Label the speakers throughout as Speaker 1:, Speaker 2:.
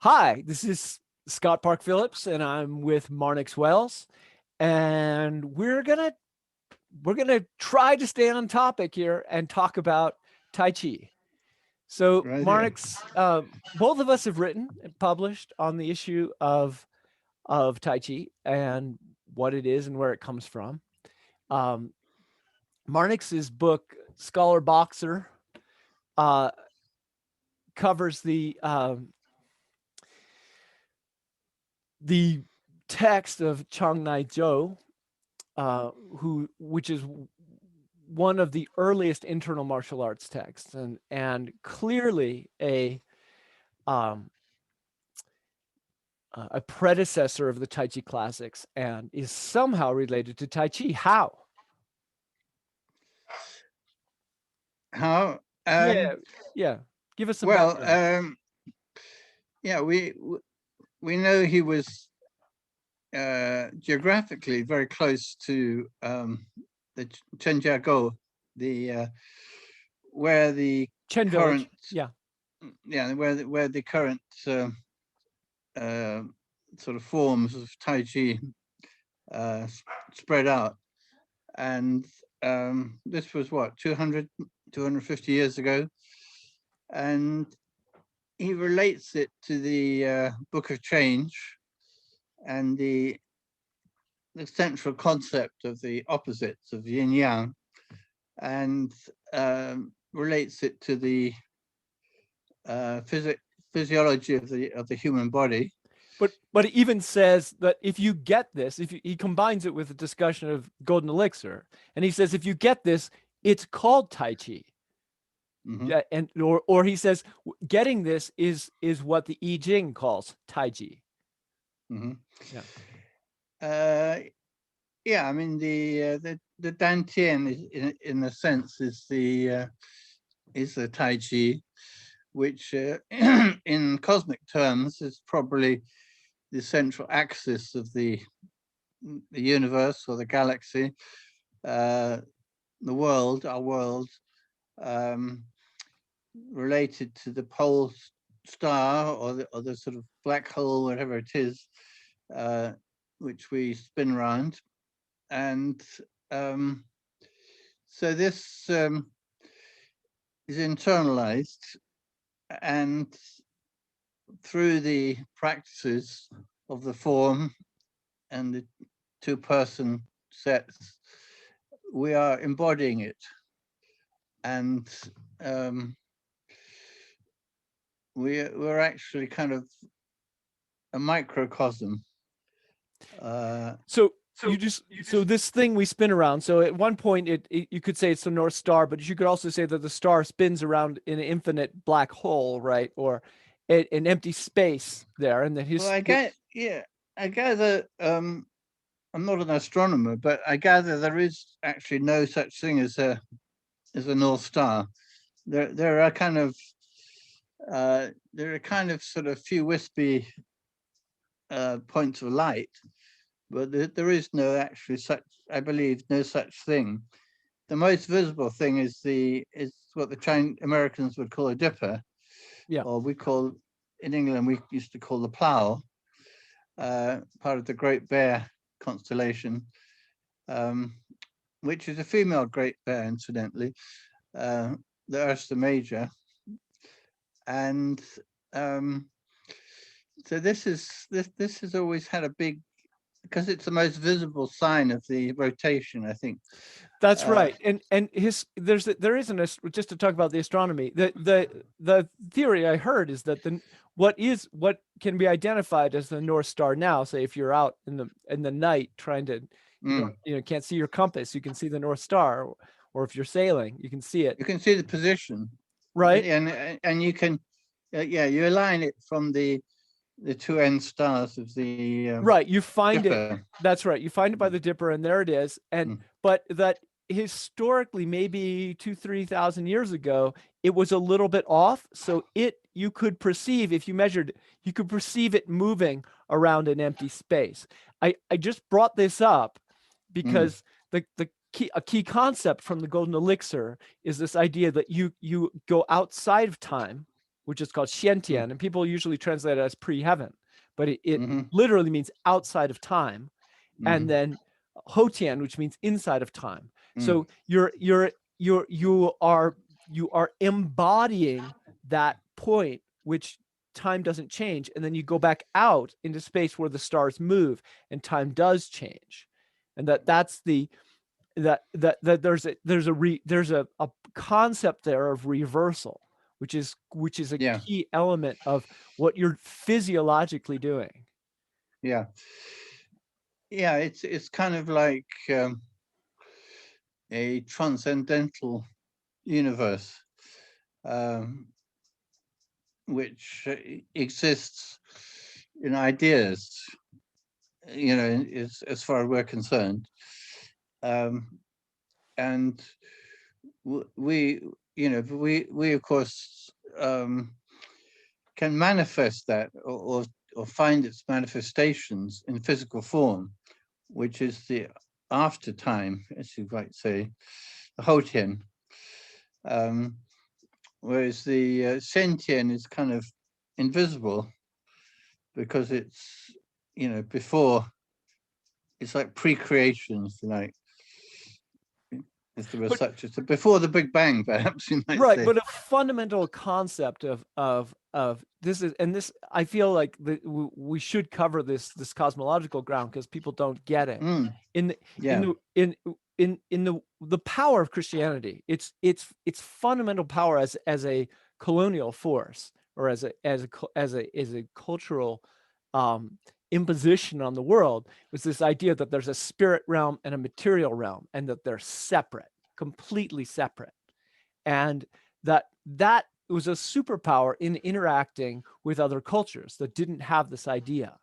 Speaker 1: Hi, this is Scott Park Phillips, and I'm with Marnix Wells, and we're gonna try to stay on topic here and talk about Tai Chi. So,
Speaker 2: Right here.
Speaker 1: Marnix, both of us have written and published on the issue of Tai Chi and what it is and where it comes from. Um, Marnix's book, Scholar Boxer, uh, covers the text of Chang Nai Zhou, which is one of the earliest internal martial arts texts, and clearly um, a predecessor of the Tai Chi Classics, and is somehow related to Tai Chi. How?
Speaker 2: How?
Speaker 1: Yeah, yeah. Give us some
Speaker 2: Well,
Speaker 1: background.
Speaker 2: yeah, we know he was geographically very close to the Chenjiagou, the where the
Speaker 1: Chen
Speaker 2: current,
Speaker 1: Village. Yeah.
Speaker 2: yeah, where the current uh, sort of forms of Tai Chi uh, spread out, and this was what 250 years ago, and he relates it to the Book of Change and the central concept of the opposites of yin yang, and relates it to the uh, physi- physiology of the human body.
Speaker 1: But it even says that if you get this, he combines it with a discussion of golden elixir, and he says if you get this, it's called Tai Chi.
Speaker 2: Mm-hmm.
Speaker 1: Yeah, and or he says getting this is what the I Ching calls Tai Chi.
Speaker 2: Mm-hmm.
Speaker 1: Yeah.
Speaker 2: Uh, yeah, I mean the Dantian in a sense is the Tai Chi, which in cosmic terms is probably the central axis of the universe or the galaxy, uh, the world, our world, um, related to the pole star or the sort of black hole, whatever it is, uh, which we spin around. And um, so this is internalized, and through the practices of the form and the two-person sets, we are embodying it. And um, we're actually kind of a microcosm.
Speaker 1: So so this thing we spin around. So at one point, you could say it's the North Star, but you could also say that the star spins around in an infinite black hole, right? Or an empty space there, and that
Speaker 2: Well,
Speaker 1: his
Speaker 2: I get, yeah, I gather. I'm not an astronomer, but I gather there is actually no such thing as a North Star. There are kind of there are kind of sort of few wispy points of light, but there is no actually such. I believe no such thing. The most visible thing is what the Chinese Americans would call a dipper,
Speaker 1: yeah.
Speaker 2: or we call in England we used to call the plough, part of the Great Bear constellation, um, which is a female Great Bear, incidentally, the Ursa Major, and um, so this has always had a big, because it's the most visible sign of the rotation, I think.
Speaker 1: That's
Speaker 2: Uh,
Speaker 1: right, and there isn't a, just to talk about the astronomy. The theory I heard is that what can be identified as the North Star now. Say if you're out in the night trying to,
Speaker 2: mm,
Speaker 1: can't see your compass, you can see the North Star, or if you're sailing, you can see it,
Speaker 2: you can see the position,
Speaker 1: right?
Speaker 2: and you can, yeah, you align it from the two end stars of the
Speaker 1: Right, you find it.
Speaker 2: Dipper.
Speaker 1: That's right. You find it by the dipper, and there it is. And
Speaker 2: Mm,
Speaker 1: but that historically, maybe 2, 3 thousand years ago, it was a little bit off. So you could perceive if you measured, you could perceive it moving around an empty space. I just brought this up
Speaker 2: mm,
Speaker 1: because a key concept from the golden elixir is this idea that you go outside of time which is called Xiantian, and people usually translate it as pre-heaven, but it
Speaker 2: Mm-hmm.
Speaker 1: literally means outside of time. And
Speaker 2: Mm-hmm.
Speaker 1: then Hotian, which means inside of time.
Speaker 2: Mm.
Speaker 1: So you are embodying that point which time doesn't change, and then you go back out into space where the stars move and time does change. And that's the that there's a concept there of reversal, which is a
Speaker 2: Yeah.
Speaker 1: key element of what you're physiologically doing.
Speaker 2: Yeah. Yeah. It's kind of like a transcendental universe, um, which exists in ideas. As far as we're concerned, um, and we, we of course can manifest that, or find its manifestations in physical form, which is the after time, as you might say, the Hotian. Um, Whereas the Sentien is kind of invisible because it's, before, it's like pre-creation, if you like, if there was
Speaker 1: But
Speaker 2: such a, before the Big Bang, perhaps you might
Speaker 1: right,
Speaker 2: say.
Speaker 1: but a fundamental concept of this is, and this I feel like we should cover this cosmological ground because people don't get it.
Speaker 2: Mm,
Speaker 1: In the in
Speaker 2: yeah.
Speaker 1: the in the power of Christianity, its fundamental power as a colonial force, or as a cultural um, imposition on the world, was this idea that there's a spirit realm and a material realm, and that they're separate, completely separate, and that was a superpower in interacting with other cultures that didn't have this idea,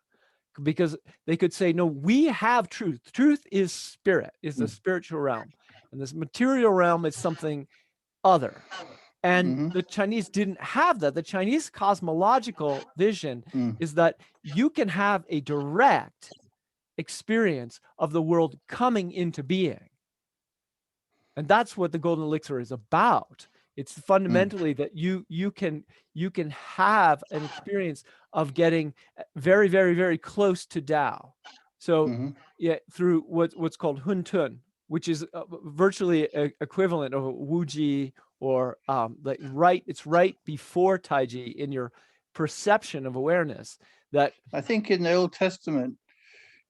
Speaker 1: because they could say, no, we have truth is spirit, is the
Speaker 2: Mm,
Speaker 1: spiritual realm, and this material realm is something other. And
Speaker 2: mm-hmm,
Speaker 1: the Chinese didn't have that. The Chinese cosmological vision
Speaker 2: mm,
Speaker 1: is that you can have a direct experience of the world coming into being, and that's what the golden elixir is about. It's
Speaker 2: mm,
Speaker 1: fundamentally that you can have an experience of getting very, very, very close to Tao. So
Speaker 2: mm-hmm.
Speaker 1: yeah, through what's called Hun Tun, which is virtually equivalent of Wuji, or like it's right before Taiji in your perception of awareness. That
Speaker 2: I think in the Old Testament,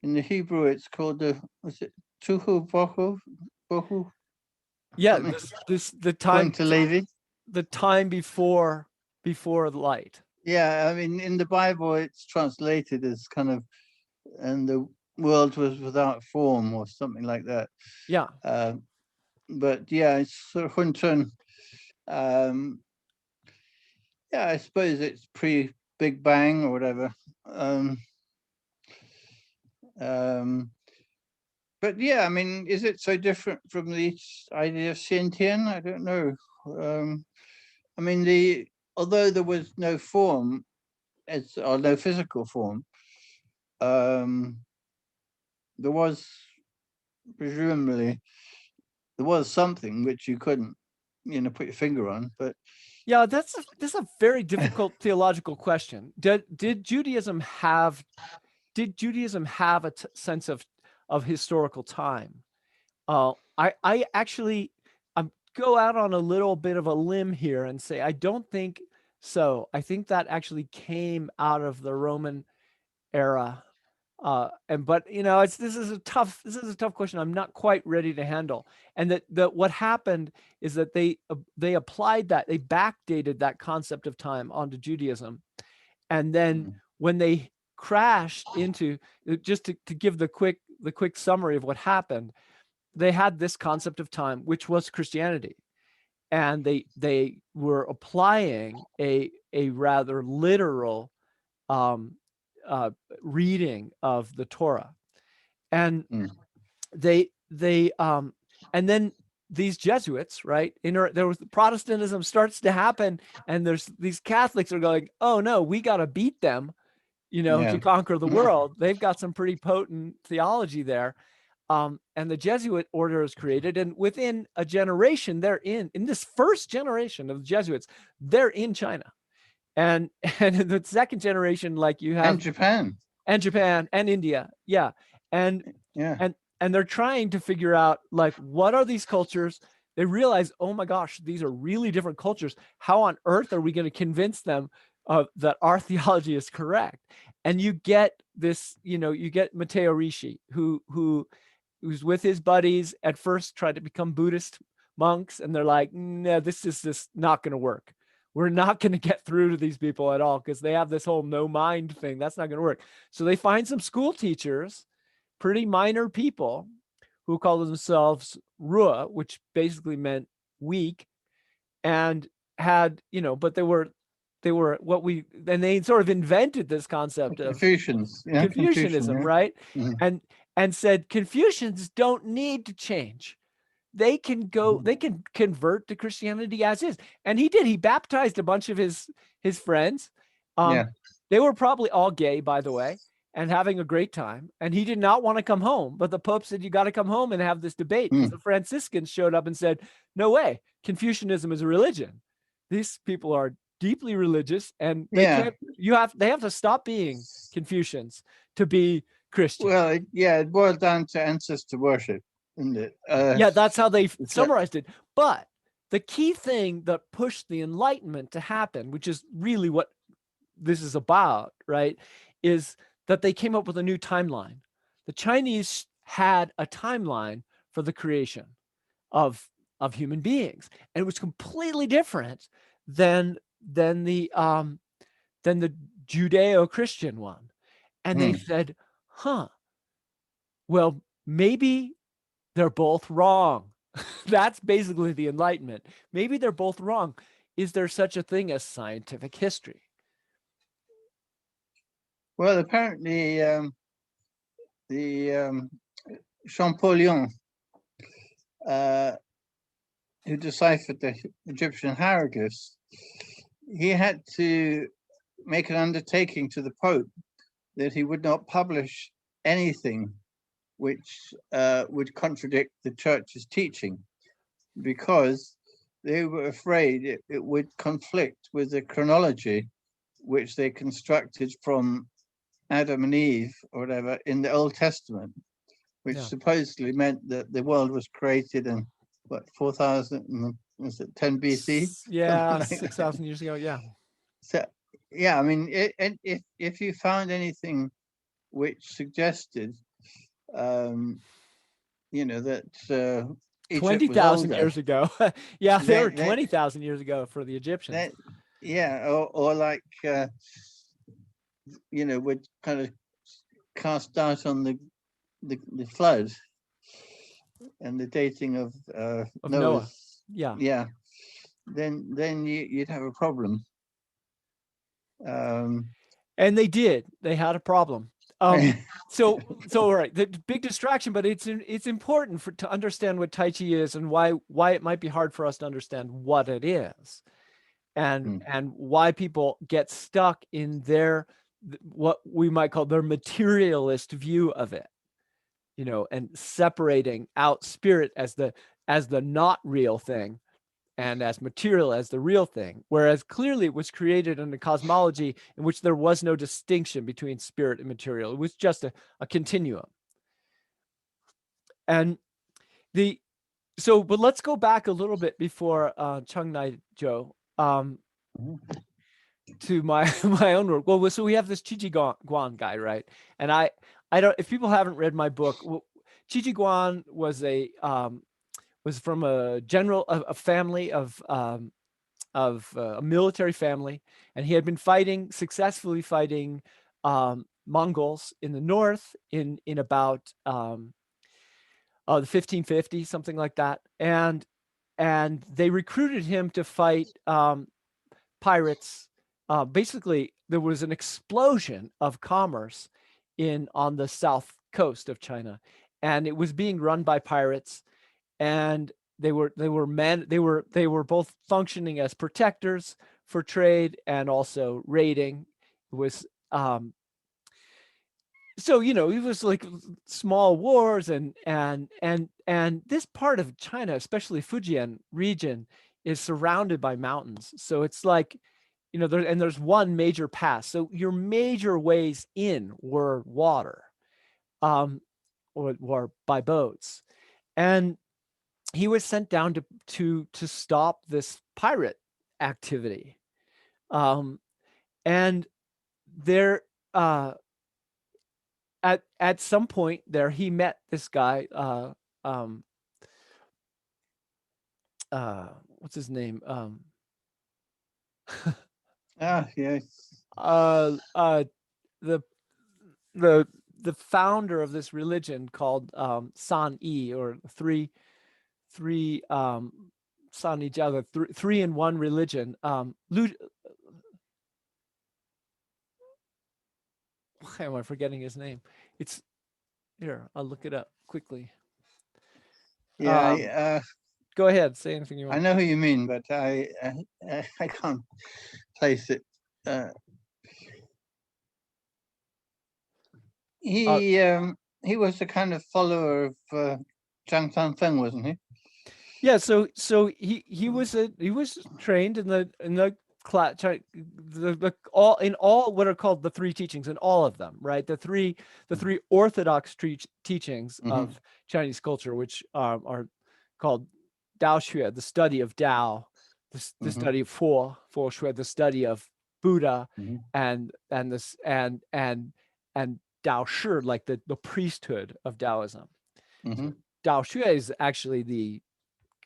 Speaker 2: in the Hebrew, it's called the, was it Tuhu Bohu, Bohu,
Speaker 1: yeah,
Speaker 2: something,
Speaker 1: this
Speaker 2: according to Levi.
Speaker 1: the time before the light.
Speaker 2: Yeah, I mean, in the Bible, it's translated as kind of, and the world was without form or something like that.
Speaker 1: Yeah.
Speaker 2: Uh, but yeah, it's sort of Huntun. Um, yeah, I suppose it's pre Big Bang or whatever. Um, um, but yeah, I mean, is it so different from the idea of Shintian? I don't know. Um, I mean, although there was no form, or no physical form, um, there was presumably there was something which you couldn't, put your finger on. But
Speaker 1: Yeah, that's a very difficult theological question. Did Judaism have a sense of historical time? I actually go out on a little bit of a limb here and say I don't think so. I think that actually came out of the Roman era. And but it's this is a tough question. I'm not quite ready to handle. And that what happened is that they applied that, they backdated that concept of time onto Judaism, and then
Speaker 2: mm,
Speaker 1: when they crashed into, just to give the quick summary of what happened, they had this concept of time, which was Christianity, and they were applying a rather literal um, uh, reading of the Torah, and
Speaker 2: mm,
Speaker 1: they and then these Jesuits, right? There was Protestantism starts to happen, and there's these Catholics are going, oh no, we got to beat them, to
Speaker 2: yeah.
Speaker 1: conquer the world. They've got some pretty potent theology there. And the Jesuit order is created, and within a generation, they're in this first generation of the Jesuits, they're in China, and and in the second generation, like you
Speaker 2: And
Speaker 1: have,
Speaker 2: Japan.
Speaker 1: and Japan and India, yeah, and
Speaker 2: Yeah.
Speaker 1: and they're trying to figure out like what are these cultures. They realize, oh my gosh, these are really different cultures. How on earth are we going to convince them that our theology is correct? And you get this, you get Matteo Ricci, who's with his buddies at first tried to become Buddhist monks, and they're like, no, this is just not going to work. We're not going to get through to these people at all because they have this whole no mind thing. That's not going to work. So they find some school teachers, pretty minor people, who call themselves Rua, which basically meant weak, and had, but they were and they sort of invented this concept of
Speaker 2: Confucians. Yeah, Confucian.
Speaker 1: Confucianism,
Speaker 2: Yeah.
Speaker 1: right?
Speaker 2: Mhm.
Speaker 1: And said Confucians don't need to change. They can go,
Speaker 2: Mhm.
Speaker 1: they can convert to Christianity as is. And he did. He baptized a bunch of his friends.
Speaker 2: Yeah.
Speaker 1: Um, they were probably all gay, by the way, and having a great time. And he did not want to come home. But the Pope said, you got to come home and have this debate. Because
Speaker 2: Mm.
Speaker 1: the Franciscans showed up and said, no way, Confucianism is a religion. These people are deeply religious, and
Speaker 2: Yeah.
Speaker 1: they have to stop being Confucians to be Christian.
Speaker 2: Well, yeah, it boiled down to ancestor worship, isn't it?
Speaker 1: Yeah, that's how they
Speaker 2: So,
Speaker 1: summarized it. But the key thing that pushed the Enlightenment to happen, which is really what this is about, right, is that they came up with a new timeline. The Chinese had a timeline for the creation of human beings, and it was completely different than than the um than the Judeo-Christian one. And they
Speaker 2: mm.
Speaker 1: said, huh, well, maybe they're both wrong. That's basically the Enlightenment. Maybe they're both wrong. Is there such a thing as scientific history?
Speaker 2: Well, apparently the Champollion, uh, who deciphered the Egyptian hieroglyphs, he had to make an undertaking to the Pope that he would not publish anything which would contradict the church's teaching, because they were afraid it would conflict with the chronology which they constructed from Adam and Eve or whatever in the Old Testament, which
Speaker 1: Yeah.
Speaker 2: supposedly meant that the world was created in what, 4000, was it 10 BC, something
Speaker 1: Yeah,
Speaker 2: like
Speaker 1: six
Speaker 2: that.
Speaker 1: thousand years ago. Yeah.
Speaker 2: So yeah, I mean, if you found anything which suggested, um, that Egypt
Speaker 1: Twenty
Speaker 2: was
Speaker 1: thousand
Speaker 2: older,
Speaker 1: years ago. Yeah, they were
Speaker 2: then, then,
Speaker 1: 20,000 years ago for the Egyptians.
Speaker 2: then yeah, or like would kind of cast doubt on the flood and the dating of
Speaker 1: Of Noah.
Speaker 2: Noah's,
Speaker 1: Yeah.
Speaker 2: yeah, then you'd have a problem. Um,
Speaker 1: And they did. They had a problem. So all right, the big distraction, but it's important to understand what Tai Chi is and why it might be hard for us to understand what it is, and why people get stuck in their what we might call their materialist view of it, and separating out spirit as the not real thing, and as material as the real thing, whereas clearly it was created in a cosmology in which there was no distinction between spirit and material. It was just a continuum. And the but let's go back a little bit before Chung Nai Joe, to my my own work. Well, so we have this Chi Chi Guan guy, right? And I don't, if people haven't read my book, Chi Chi Guan was from a family of a military family, and he had been successfully fighting Mongols in the north in about the 1550s, something like that, and they recruited him to fight pirates. Basically, there was an explosion of commerce on the south coast of China, and it was being run by pirates, and they were both functioning as protectors for trade and also raiding. It was so it was like small wars, and this part of China, especially Fujian region, is surrounded by mountains. So it's like there's one major pass. So your major ways in were water, or by boats. And he was sent down to stop this pirate activity. Um, and there, at some point there, he met this guy. Um, what's his name?
Speaker 2: Yes.
Speaker 1: The the the founder of this religion called San Yi, or three San Yi Jiao, the three in one religion. Why am I forgetting his name? It's here. I'll look it up quickly.
Speaker 2: Yeah.
Speaker 1: Go ahead. Say anything you
Speaker 2: I
Speaker 1: want.
Speaker 2: know who you mean, but I can't place it.
Speaker 1: Uh,
Speaker 2: He was a kind of follower of Sun Fung, wasn't he?
Speaker 1: yeah. So he was trained in the class, the all in all what are called the three teachings, in all of them, right? The three Orthodox teachings
Speaker 2: Mm-hmm.
Speaker 1: of Chinese culture, which are called Dao Xue, the study of Dao, the
Speaker 2: Mm-hmm.
Speaker 1: study of Fo Xue, the study of Buddha,
Speaker 2: Mm-hmm.
Speaker 1: and this and Dao Shi, like the priesthood of Taoism.
Speaker 2: Mm-hmm.
Speaker 1: So Dao Xue is actually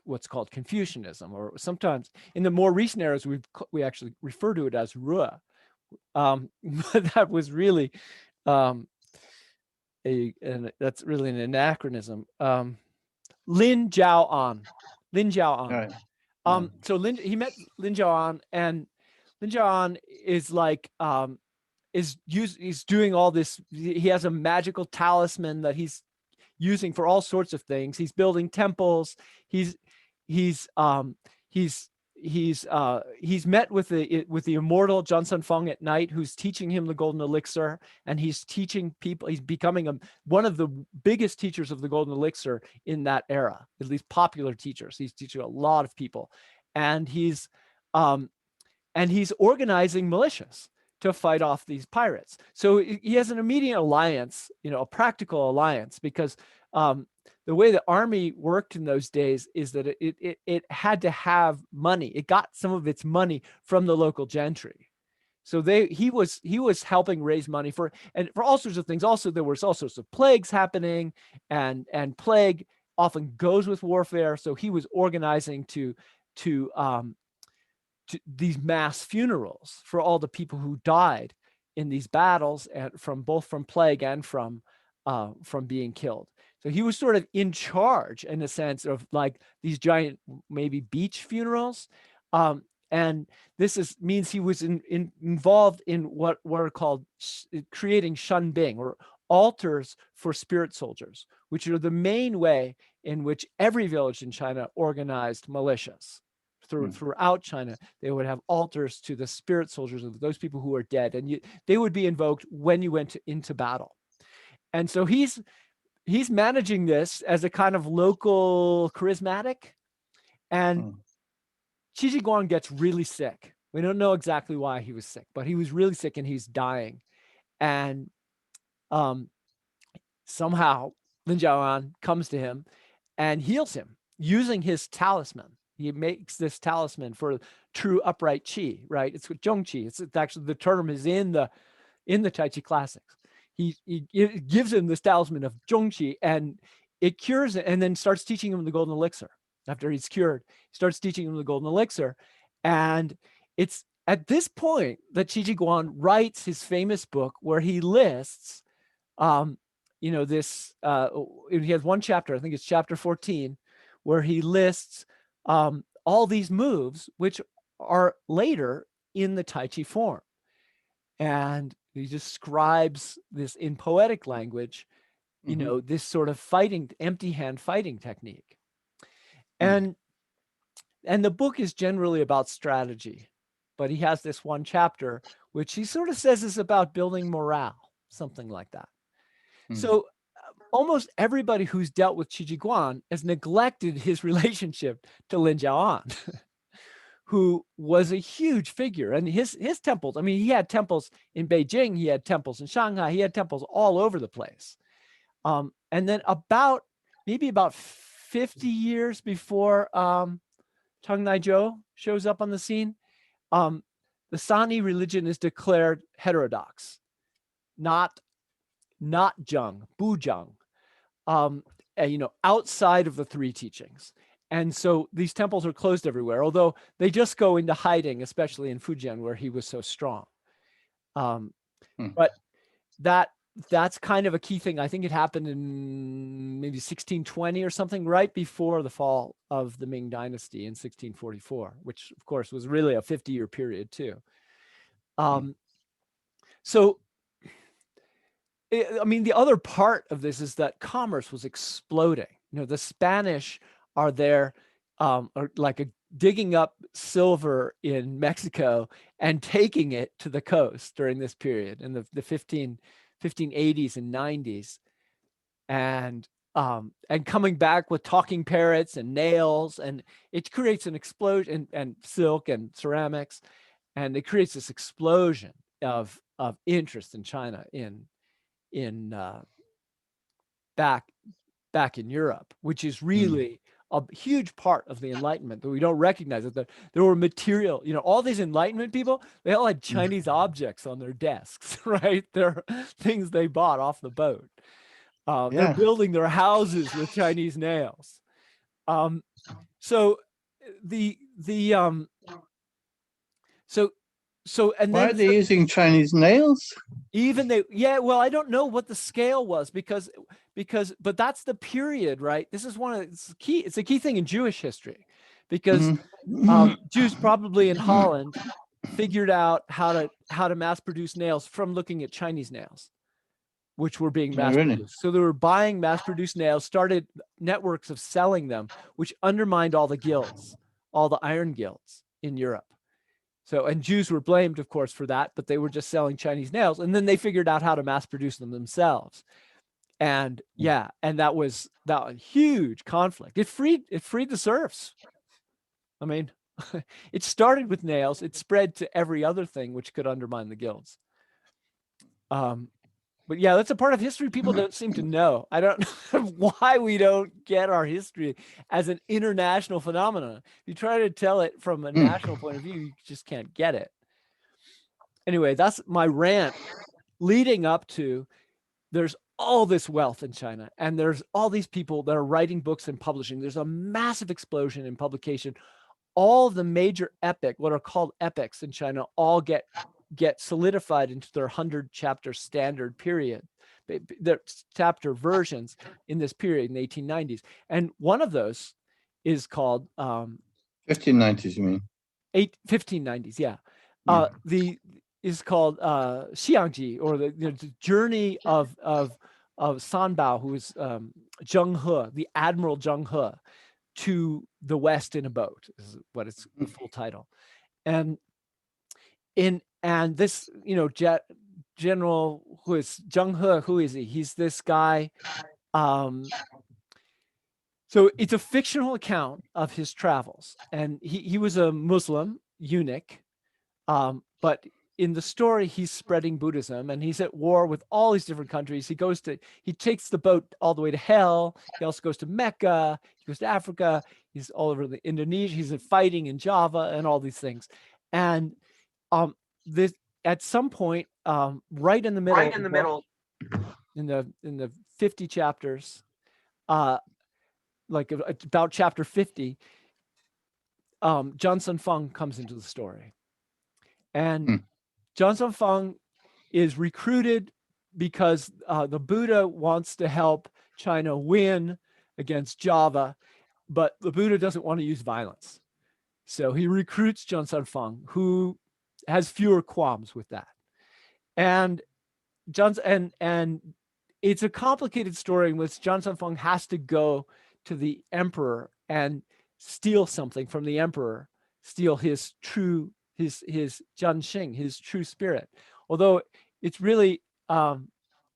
Speaker 1: what's called Confucianism, or sometimes in the more recent eras we actually refer to it as Rua. But that was really um, and that's really an anachronism. Lin Jiao An. Lin Jiao An.
Speaker 2: Right. Yeah.
Speaker 1: So he met Lin Jiao An, and Lin Jiao An is like he's doing all this. He has a magical talisman that he's using for all sorts of things. He's building temples. He's he's um he's met with the immortal Sun Fung at night, who's teaching him the golden elixir, and he's teaching people. He's becoming one of the biggest teachers of the golden elixir in that era, at least popular teachers. He's teaching a lot of people, and um he's organizing militias to fight off these pirates. So he has an immediate alliance, a practical alliance, because the way the army worked in those days is that it had to have money. It got some of its money from the local gentry. So he was helping raise money for all sorts of things. Also, there was all sorts of plagues happening, and plague often goes with warfare. So he was organizing to these mass funerals for all the people who died in these battles, and both from plague and from being killed. So he was sort of in charge, in a sense, of like these giant, maybe beach funerals. And this means he was involved in what are called creating shanbing, or altars for spirit soldiers, which are the main way in which every village in China organized militias. Throughout China, they would have altars to the spirit soldiers of those people who are dead, and they would be invoked when you went into battle. And so he's managing this as a kind of local charismatic. And
Speaker 2: Mm.
Speaker 1: Qi Guang gets really sick. We don't know exactly why he was sick, but he was really sick and he's dying. And um, somehow Lin Jiaoan comes to him and heals him using his talisman. He makes this talisman for true upright qi, right? It's with zhong qi. It's actually, the term is in the Tai Chi Classics. He gives him this talisman of zhong qi, and it cures it, and then starts teaching him the golden elixir. After he's cured, he starts teaching him the golden elixir, and it's at this point that Qi Guan writes his famous book where he lists this he has one chapter, I think it's chapter 14, where he lists all these moves which are later in the Tai Chi form. And he describes this in poetic language,
Speaker 2: Mm-hmm.
Speaker 1: this sort of empty hand fighting technique.
Speaker 2: Mm.
Speaker 1: And the book is generally about strategy, but he has this one chapter which he sort of says is about building morale, something like that.
Speaker 2: Mm.
Speaker 1: So almost everybody who's dealt with Qi Guan has neglected his relationship to Lin Jiaoan, who was a huge figure. And his temples, I mean, he had temples in Beijing, he had temples in Shanghai, he had temples all over the place. And then maybe about 50 years before Tang Naizhou shows up on the scene, the Sani religion is declared heterodox, not Zheng, Buzheng, outside of the three teachings. And so these temples are closed everywhere, although they just go into hiding, especially in Fujian, where he was so strong. But that's kind of a key thing. I think it happened in maybe 1620 or something, right before the fall of the Ming Dynasty in 1644, which of course was really a 50-year period too. So I mean, the other part of this is that commerce was exploding. The Spanish are there, are like digging up silver in Mexico and taking it to the coast during this period in the 1580s and 90s, and coming back with talking parrots and nails, and it creates an explosion, and silk and ceramics, and it creates this explosion of interest in China in back in Europe, which is really a huge part of the Enlightenment that we don't recognize. That there were material, all these Enlightenment people, they all had Chinese objects on their desks, right? They're things they bought off the boat. They're building their houses with Chinese nails. So the and
Speaker 2: why
Speaker 1: then
Speaker 2: are they using Chinese nails?
Speaker 1: Well, I don't know what the scale was because but that's the period, right? This is it's a key thing in Jewish history, because Jews probably in Holland figured out how to mass produce nails from looking at Chinese nails, which were being mass produced. So they were buying mass produced nails, started networks of selling them, which undermined all the guilds, all the iron guilds in Europe. So, and Jews were blamed, of course, for that, but they were just selling Chinese nails. And then they figured out how to mass produce them themselves. And and that was a huge conflict. It freed the serfs. I mean, it started with nails. It spread to every other thing which could undermine the guilds. But yeah, that's a part of history people don't seem to know. I don't know why we don't get our history as an international phenomenon. If you try to tell it from a national point of view, you just can't get it. Anyway, that's my rant leading up to there's all this wealth in China, and there's all these people that are writing books and publishing. There's a massive explosion in publication. All the major what are called epics in China, all get solidified into their 100-chapter standard period, their chapter versions in this period in the 1890s. And one of those is called
Speaker 2: 1590s, you mean?
Speaker 1: 1590s, yeah. Is called Xiangji, or the journey of Sanbao, who is Zheng He, the Admiral Zheng He, to the West in a boat, is what its full title. And this, general who is Zheng He, who is he? He's this guy. So it's a fictional account of his travels, and he was a Muslim eunuch, but in the story, he's spreading Buddhism, and he's at war with all these different countries. He takes the boat all the way to hell. He also goes to Mecca. He goes to Africa. He's all over the Indonesia. He's fighting in Java and all these things. And this at some point, right in the middle, in the 50 chapters, like about chapter 50, Sun Fung comes into the story, and Sun Fung is recruited because the Buddha wants to help China win against Java, but the Buddha doesn't want to use violence. So he recruits Sun Fung, who has fewer qualms with that. And it's a complicated story in which Sun Fung has to go to the emperor and steal something from the emperor, steal his Jianxing, his true spirit. Although it's really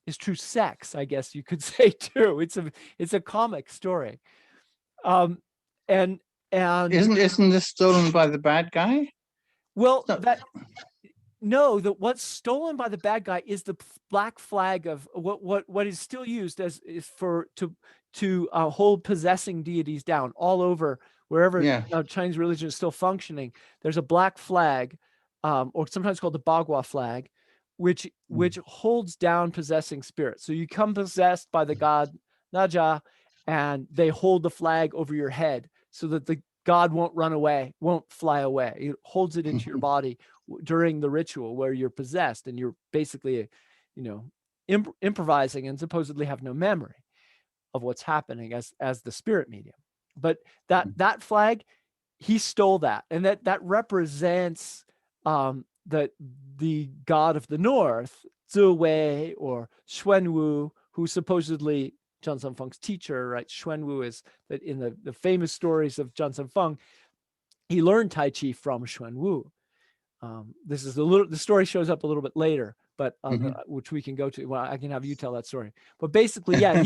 Speaker 1: his true sex, I guess you could say too. It's a comic story. And And
Speaker 2: isn't this stolen by the bad guy?
Speaker 1: well,
Speaker 2: No.
Speaker 1: no, what's stolen by the bad guy is the black flag of what is still used as is for to hold possessing deities down all over wherever
Speaker 2: Yeah.
Speaker 1: Chinese religion is still functioning. There's a black flag, or sometimes called the Bagua flag, which holds down possessing spirits. So you come possessed by the god Naja, and they hold the flag over your head so that the god won't run away, won't fly away. It holds it into your body during the ritual where you're possessed and you're basically, improvising and supposedly have no memory of what's happening as the spirit medium. But that flag, he stole that, and that represents the god of the north, Ziwei or Xuanwu, who supposedly Zhang Sanfeng's teacher, right? Xuanwu is that in the famous stories of Zhang Sanfeng, he learned Tai Chi from Xuanwu. This is the story shows up a little bit later, but which we can go to. Well, I can have you tell that story. But basically, yeah,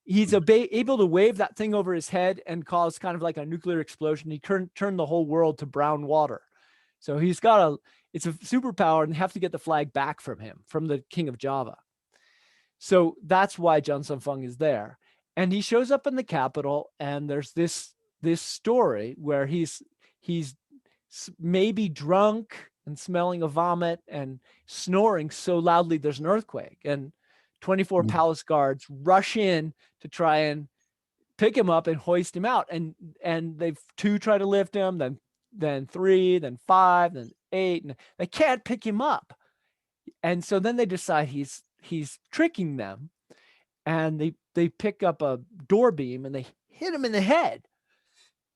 Speaker 1: he's able to wave that thing over his head and cause kind of like a nuclear explosion. He turned the whole world to brown water. So it's a superpower, and have to get the flag back from him, from the king of Java. So that's why Zhang Sanfeng is there. And he shows up in the capital, and there's this story where he's maybe drunk and smelling of vomit and snoring so loudly there's an earthquake, and 24 palace guards rush in to try and pick him up and hoist him out, and they've two try to lift him, then three, then five, then eight, and they can't pick him up. And so then they decide he's tricking them, and they pick up a door beam and they hit him in the head,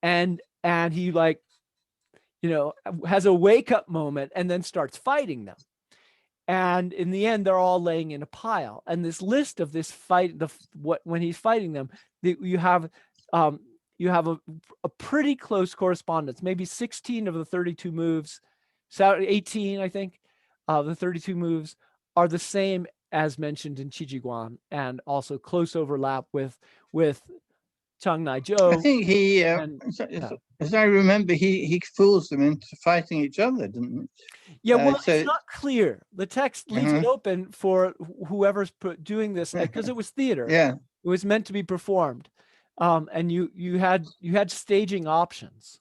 Speaker 1: and he has a wake up moment and then starts fighting them. And in the end, they're all laying in a pile. And this list of this fight, when he's fighting them, you have a pretty close correspondence. Maybe 16 of the 32 moves, 18, I think, of the 32 moves are the same as mentioned in Qijiguan, and also close overlap with Chang Nai
Speaker 2: I
Speaker 1: Zhou.
Speaker 2: think he,
Speaker 1: And
Speaker 2: as I remember, he fools them into fighting each other, didn't he?
Speaker 1: yeah, well,
Speaker 2: So
Speaker 1: it's not clear. The text leaves it open for whoever's doing this, because it was theater.
Speaker 2: yeah.
Speaker 1: It was meant to be performed, and you had staging options.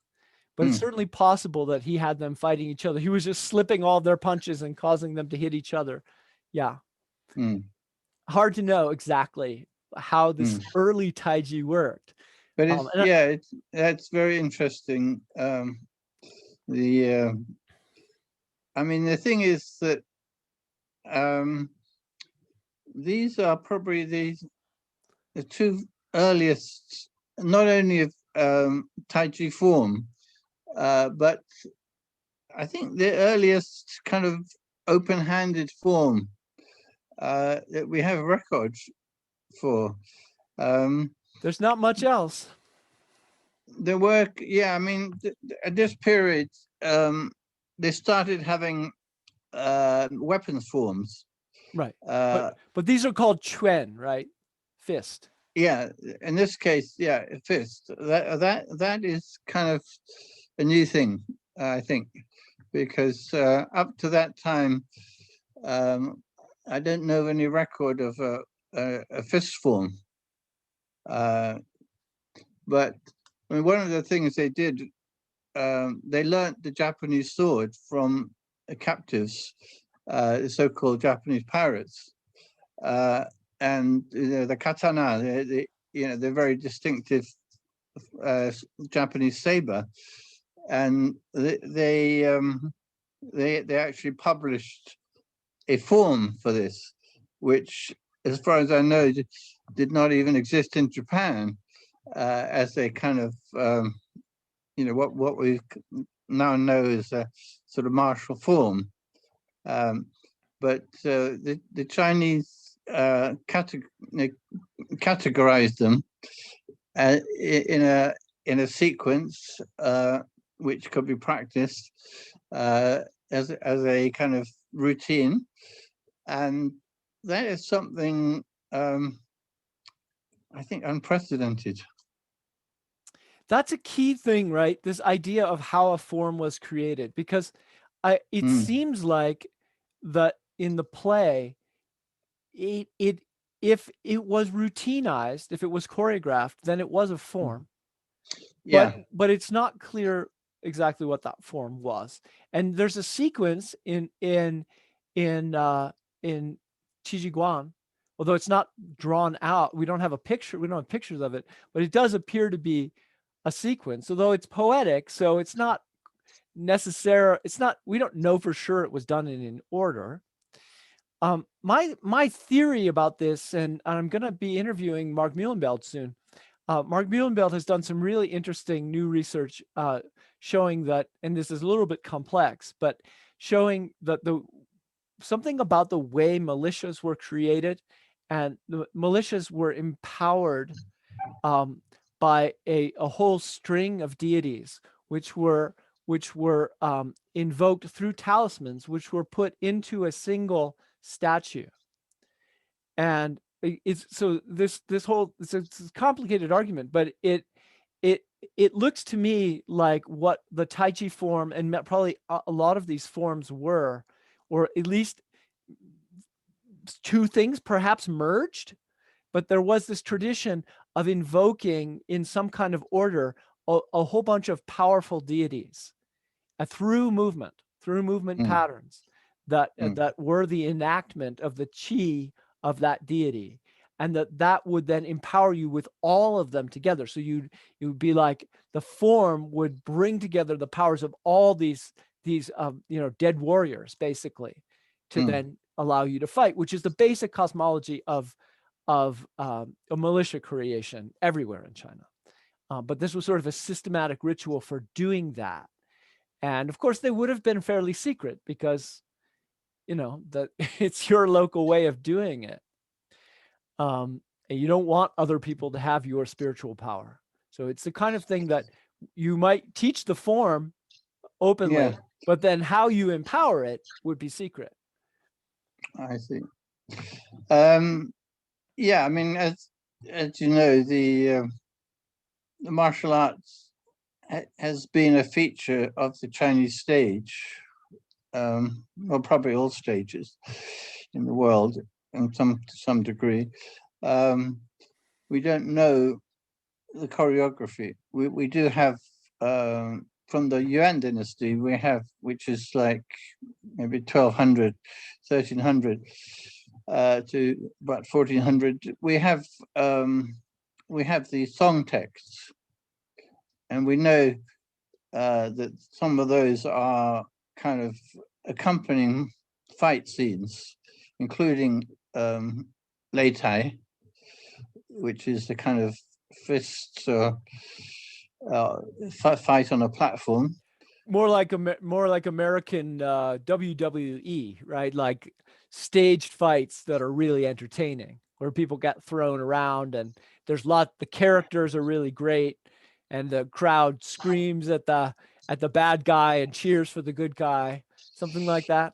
Speaker 1: But it's certainly possible that he had them fighting each other. He was just slipping all their punches and causing them to hit each other. Yeah. Hard to know exactly how this early Tai Chi worked.
Speaker 2: But that's very interesting. The thing is that these are probably the two earliest, not only of Tai Chi form, but I think the earliest kind of open-handed form that we have records for.
Speaker 1: There's not much else.
Speaker 2: The work, at this period, they started having weapons forms.
Speaker 1: Right. But these are called Chuan, right? Fist.
Speaker 2: Yeah, in this case, fist. That is kind of a new thing, I think, because up to that time, I don't know of any record of a fist form. But I mean, one of the things they did, they learnt the Japanese sword from captives, the so-called Japanese pirates, and the katana, the very distinctive Japanese saber, and they actually published a form for this, which, as far as I know, did not even exist in Japan, as a kind of what we now know as a sort of martial form. But the Chinese categorized them in a sequence which could be practiced as a kind of routine, and that is something I think unprecedented.
Speaker 1: That's a key thing, right? This idea of how a form was created, because it seems like that in the play, it if it was routinized, if it was choreographed, then it was a form.
Speaker 2: Yeah.
Speaker 1: But it's not clear exactly what that form was. And there's a sequence in Qijiguan, although it's not drawn out. We don't have pictures of it, but it does appear to be a sequence, although it's poetic, so it's not necessary. It's not. We don't know for sure it was done in an order. My theory about this, and I'm going to be interviewing Mark Muhlenbeld soon. Mark Muhlenbeld has done some really interesting new research showing that, and this is a little bit complex, but showing that something about the way militias were created, and the militias were empowered by a whole string of deities, which were invoked through talismans, which were put into a single statue. And it's so this whole it's a complicated argument, but it looks to me like what the Tai Chi form and probably a lot of these forms were, or at least two things perhaps merged, but there was this tradition of invoking in some kind of order a whole bunch of powerful deities through movement patterns that were the enactment of the chi of that deity, and that would then empower you with all of them together. So you'd be like, the form would bring together the powers of all these dead warriors, basically, to then allow you to fight, which is the basic cosmology of a militia creation everywhere in China. But this was sort of a systematic ritual for doing that. And of course, they would have been fairly secret because, that it's your local way of doing it. And you don't want other people to have your spiritual power. So it's the kind of thing that you might teach the form openly, but then how you empower it would be secret.
Speaker 2: I see. Yeah, I mean, as you know, the martial arts has been a feature of the Chinese stage, well, probably all stages in the world, in to some degree. We don't know the choreography. We do have from the Yuan dynasty, we have, which is like maybe 1200, 1300 to about 1400. We have the song texts, and we know that some of those are kind of accompanying fight scenes, including Lei Tai, which is the kind of fists or fight on a platform.
Speaker 1: More like American WWE, right? Like staged fights that are really entertaining, where people get thrown around, and the characters are really great, and the crowd screams at the bad guy and cheers for the good guy, something like that.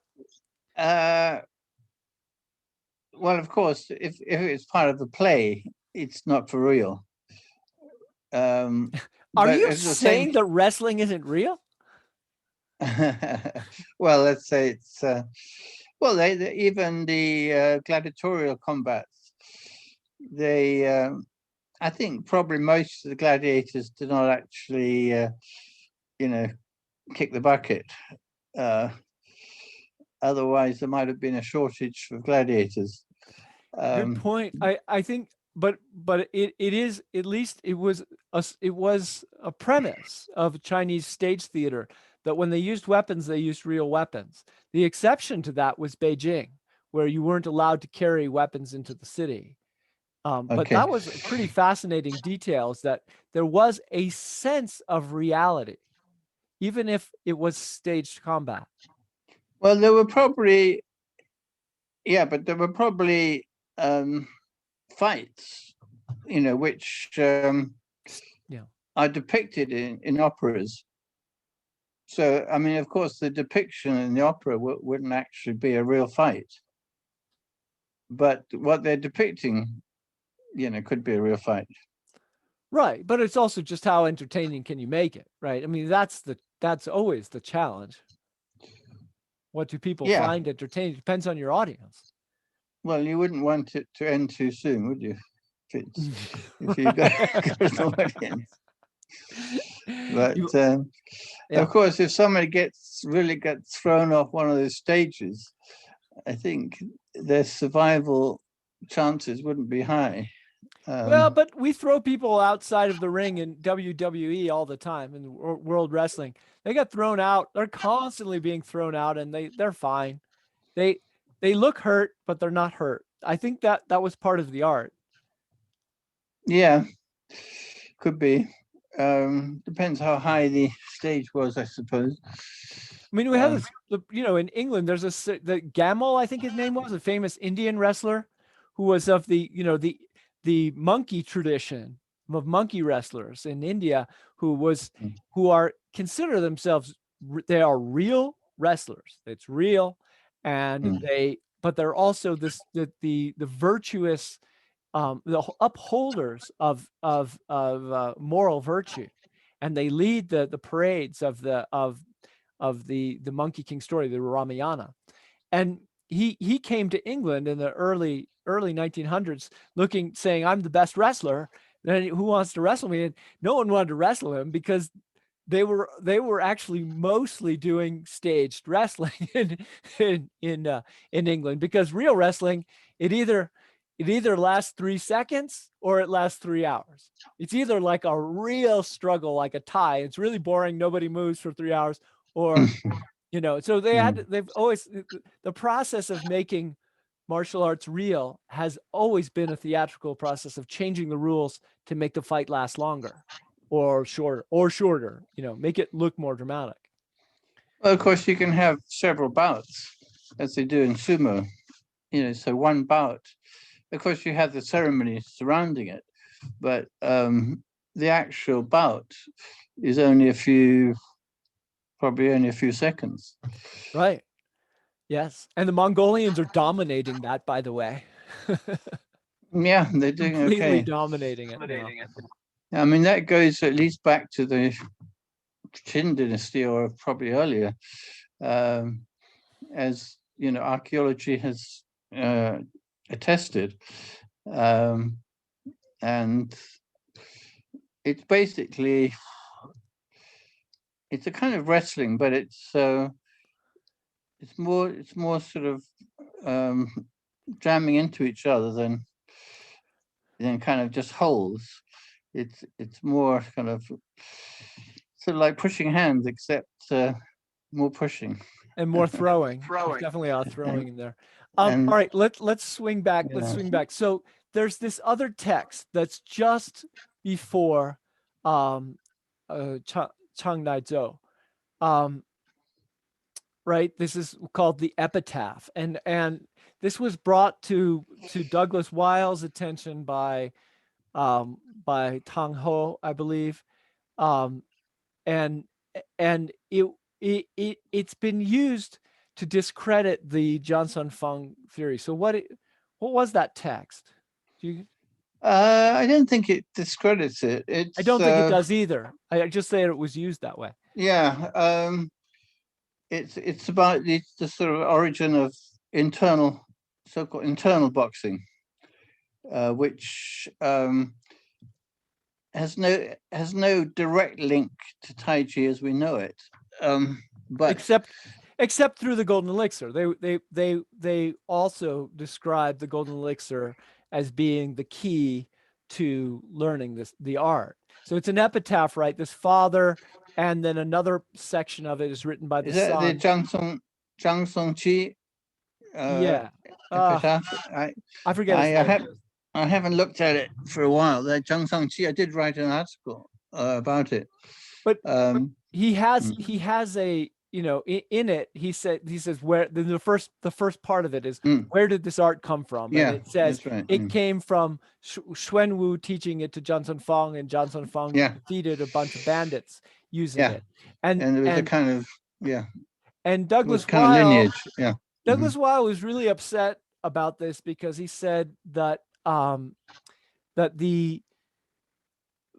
Speaker 2: Well, of course, if it's part of the play, it's not for real.
Speaker 1: Are you saying that wrestling isn't real?
Speaker 2: Well, let's say it's well, even the gladiatorial combats, they I think probably most of the gladiators did not actually kick the bucket. Otherwise there might have been a shortage of gladiators.
Speaker 1: Good point. I think, but it is, at least it was a premise of Chinese stage theater that when they used weapons, they used real weapons. The exception to that was Beijing, where you weren't allowed to carry weapons into the city. But that was pretty fascinating details, that there was a sense of reality, even if it was staged combat.
Speaker 2: Well, there were probably, but there were probably fights, which are depicted in operas. So, I mean, of course, the depiction in the opera wouldn't actually be a real fight. But what they're depicting, could be a real fight.
Speaker 1: Right, but it's also just how entertaining can you make it, right? I mean, that's always the challenge. What do people
Speaker 2: Yeah.
Speaker 1: find entertaining? Depends on your audience.
Speaker 2: Well, you wouldn't want it to end too soon, would you? If you got, got an audience. But
Speaker 1: You,
Speaker 2: of
Speaker 1: yeah.
Speaker 2: course, if somebody really gets thrown off one of those stages, I think their survival chances wouldn't be high.
Speaker 1: Well, but we throw people outside of the ring in WWE all the time in World Wrestling. They get thrown out. They're constantly being thrown out, and they're fine. They they look hurt, but they're not hurt. I think that was part of the art.
Speaker 2: Yeah, could be. Depends how high the stage was, I suppose.
Speaker 1: I mean, we have
Speaker 2: Um,
Speaker 1: this, in England, there's the Gamal, I think his name was, a famous Indian wrestler who was of the monkey tradition of monkey wrestlers in India, who are consider themselves, they are real wrestlers. It's real, and
Speaker 2: mm,
Speaker 1: but they're also the virtuous, the upholders of moral virtue, and they lead the parades of the Monkey King story, the Ramayana. And he came to England in the early 1900s saying, I'm the best wrestler. Then who wants to wrestle me? And no one wanted to wrestle him because they were actually mostly doing staged wrestling in England, because real wrestling, it either lasts 3 seconds or it lasts 3 hours. It's either like a real struggle, like a tie. It's really boring. Nobody moves for 3 hours, or so
Speaker 2: mm.
Speaker 1: they've always, the process of making martial arts real has always been a theatrical process of changing the rules to make the fight last longer or shorter, make it look more dramatic.
Speaker 2: Well, of course, you can have several bouts, as they do in sumo. So one bout. Of course, you have the ceremony surrounding it, but the actual bout is probably only a few seconds.
Speaker 1: Right. Yes. And the Mongolians are dominating that, by the way.
Speaker 2: Yeah, they're doing
Speaker 1: Completely
Speaker 2: okay.
Speaker 1: dominating it now.
Speaker 2: I mean, that goes at least back to the Qin dynasty, or probably earlier, um, as archaeology has uh, attested, um, and it's basically it's a kind of wrestling, but it's more sort of um, jamming into each other than kind of just holes. It's more kind of sort of like pushing hands, except more pushing.
Speaker 1: And more throwing. There's definitely a lot of
Speaker 2: and
Speaker 1: throwing in there.
Speaker 2: and
Speaker 1: All right, let's swing back. Let's
Speaker 2: yeah.
Speaker 1: swing back. So there's this other text that's just before um Chang Nai Zhou. Um, right? This is called the Epitaph. And this was brought to Douglas Wiles' attention by Tang Ho, I believe. Um, and and it's been used to discredit the Sun Fung theory. So what was that text? Do you?
Speaker 2: I don't think it discredits it.
Speaker 1: I
Speaker 2: It's
Speaker 1: don't think it does either. I just say it was used that way.
Speaker 2: yeah. It's about the sort of origin of so-called internal boxing, which has no direct link to Tai Chi as we know it. But
Speaker 1: Except through the golden elixir. They also describe the golden elixir as being the key to learning the art. So it's an epitaph, right? This father, and then another section of it is written by the
Speaker 2: is that the
Speaker 1: son.
Speaker 2: Zhang Song Qi
Speaker 1: Yeah.
Speaker 2: epitaph?
Speaker 1: I forget
Speaker 2: I
Speaker 1: his name.
Speaker 2: I haven't looked at it for a while. That Zhang Song Qi, I did write an article about it.
Speaker 1: But
Speaker 2: Um,
Speaker 1: he has a, in it, he says, where the first part of it is,
Speaker 2: mm,
Speaker 1: where did this art come from? And
Speaker 2: yeah,
Speaker 1: it says
Speaker 2: that's right.
Speaker 1: it came from Xuan Wu teaching it to Sun Fung, and Sun Fung
Speaker 2: Yeah,
Speaker 1: defeated a bunch of bandits using
Speaker 2: yeah,
Speaker 1: it. And
Speaker 2: and it was a
Speaker 1: and
Speaker 2: kind of yeah,
Speaker 1: and
Speaker 2: it was
Speaker 1: Douglas
Speaker 2: kind of
Speaker 1: Weil
Speaker 2: lineage. Yeah. Hmm.
Speaker 1: Douglas Weil was really upset about this, because he said that that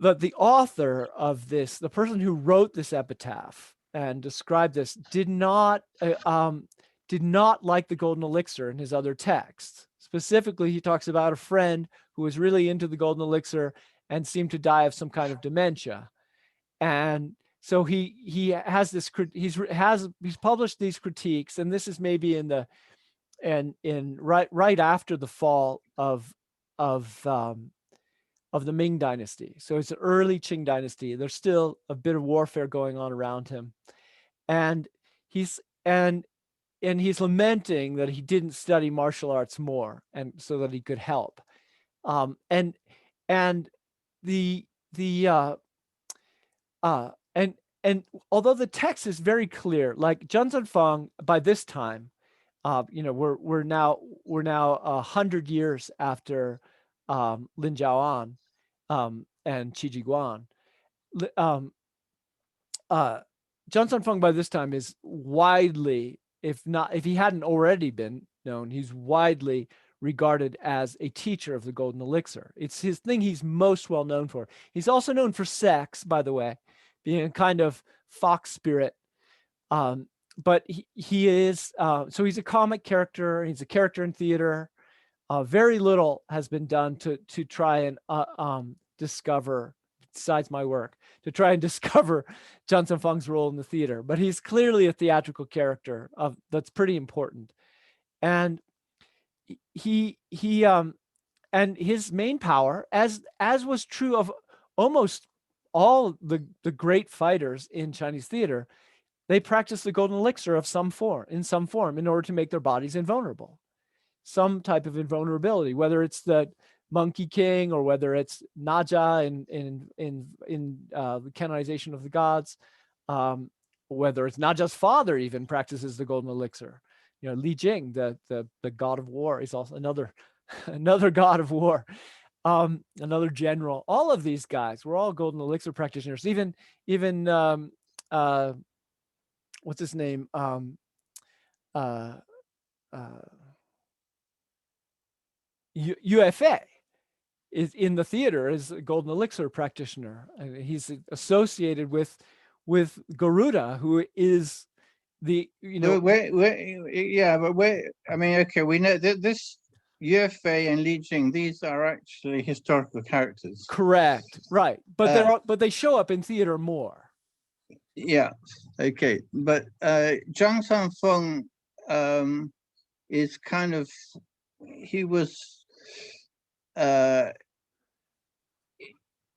Speaker 1: But the author of this, the person who wrote this epitaph and described this, did not like the golden elixir in his other texts. Specifically, he talks about a friend who was really into the golden elixir and seemed to die of some kind of dementia. And so he has this he's published these critiques, and this is maybe in the in right after the fall of the Ming dynasty. So it's an early Qing dynasty. There's still a bit of warfare going on around him, and he's and he's lamenting that he didn't study martial arts more, and so that he could help. And the and although the text is very clear, like Sun Fung by this time, we're now 100 years after Lin Jiaoan and Qi Jiguan. Um, Sun Fung by this time is widely, if he hadn't already been known, he's widely regarded as a teacher of the golden elixir. It's his thing he's most well known for. He's also known for sex, by the way, being a kind of fox spirit. But he is, so he's a comic character. He's a character in theater. Very little has been done to try and discover, besides my work, to try and discover Sun Fung's role in the theater. But he's clearly a theatrical character that's pretty important. And and his main power, as was true of almost all the great fighters in Chinese theater, they practice the golden elixir of some form in order to make their bodies invulnerable. Some type of invulnerability, whether it's the Monkey King or whether it's Naja in the canonization of the gods, whether it's Naja's father even practices the golden elixir. Li Jing, the god of war, is also another god of war, another general. All of these guys were all golden elixir practitioners. Even what's his name? UFA is in the theater as a golden elixir practitioner. He's associated with Garuda, who is the
Speaker 2: I mean, okay, we know that this Yue and Li Jing, these are actually historical characters.
Speaker 1: Correct, right? But they show up in theater more.
Speaker 2: Yeah, okay, but Zhang Sanfeng is kind of, he was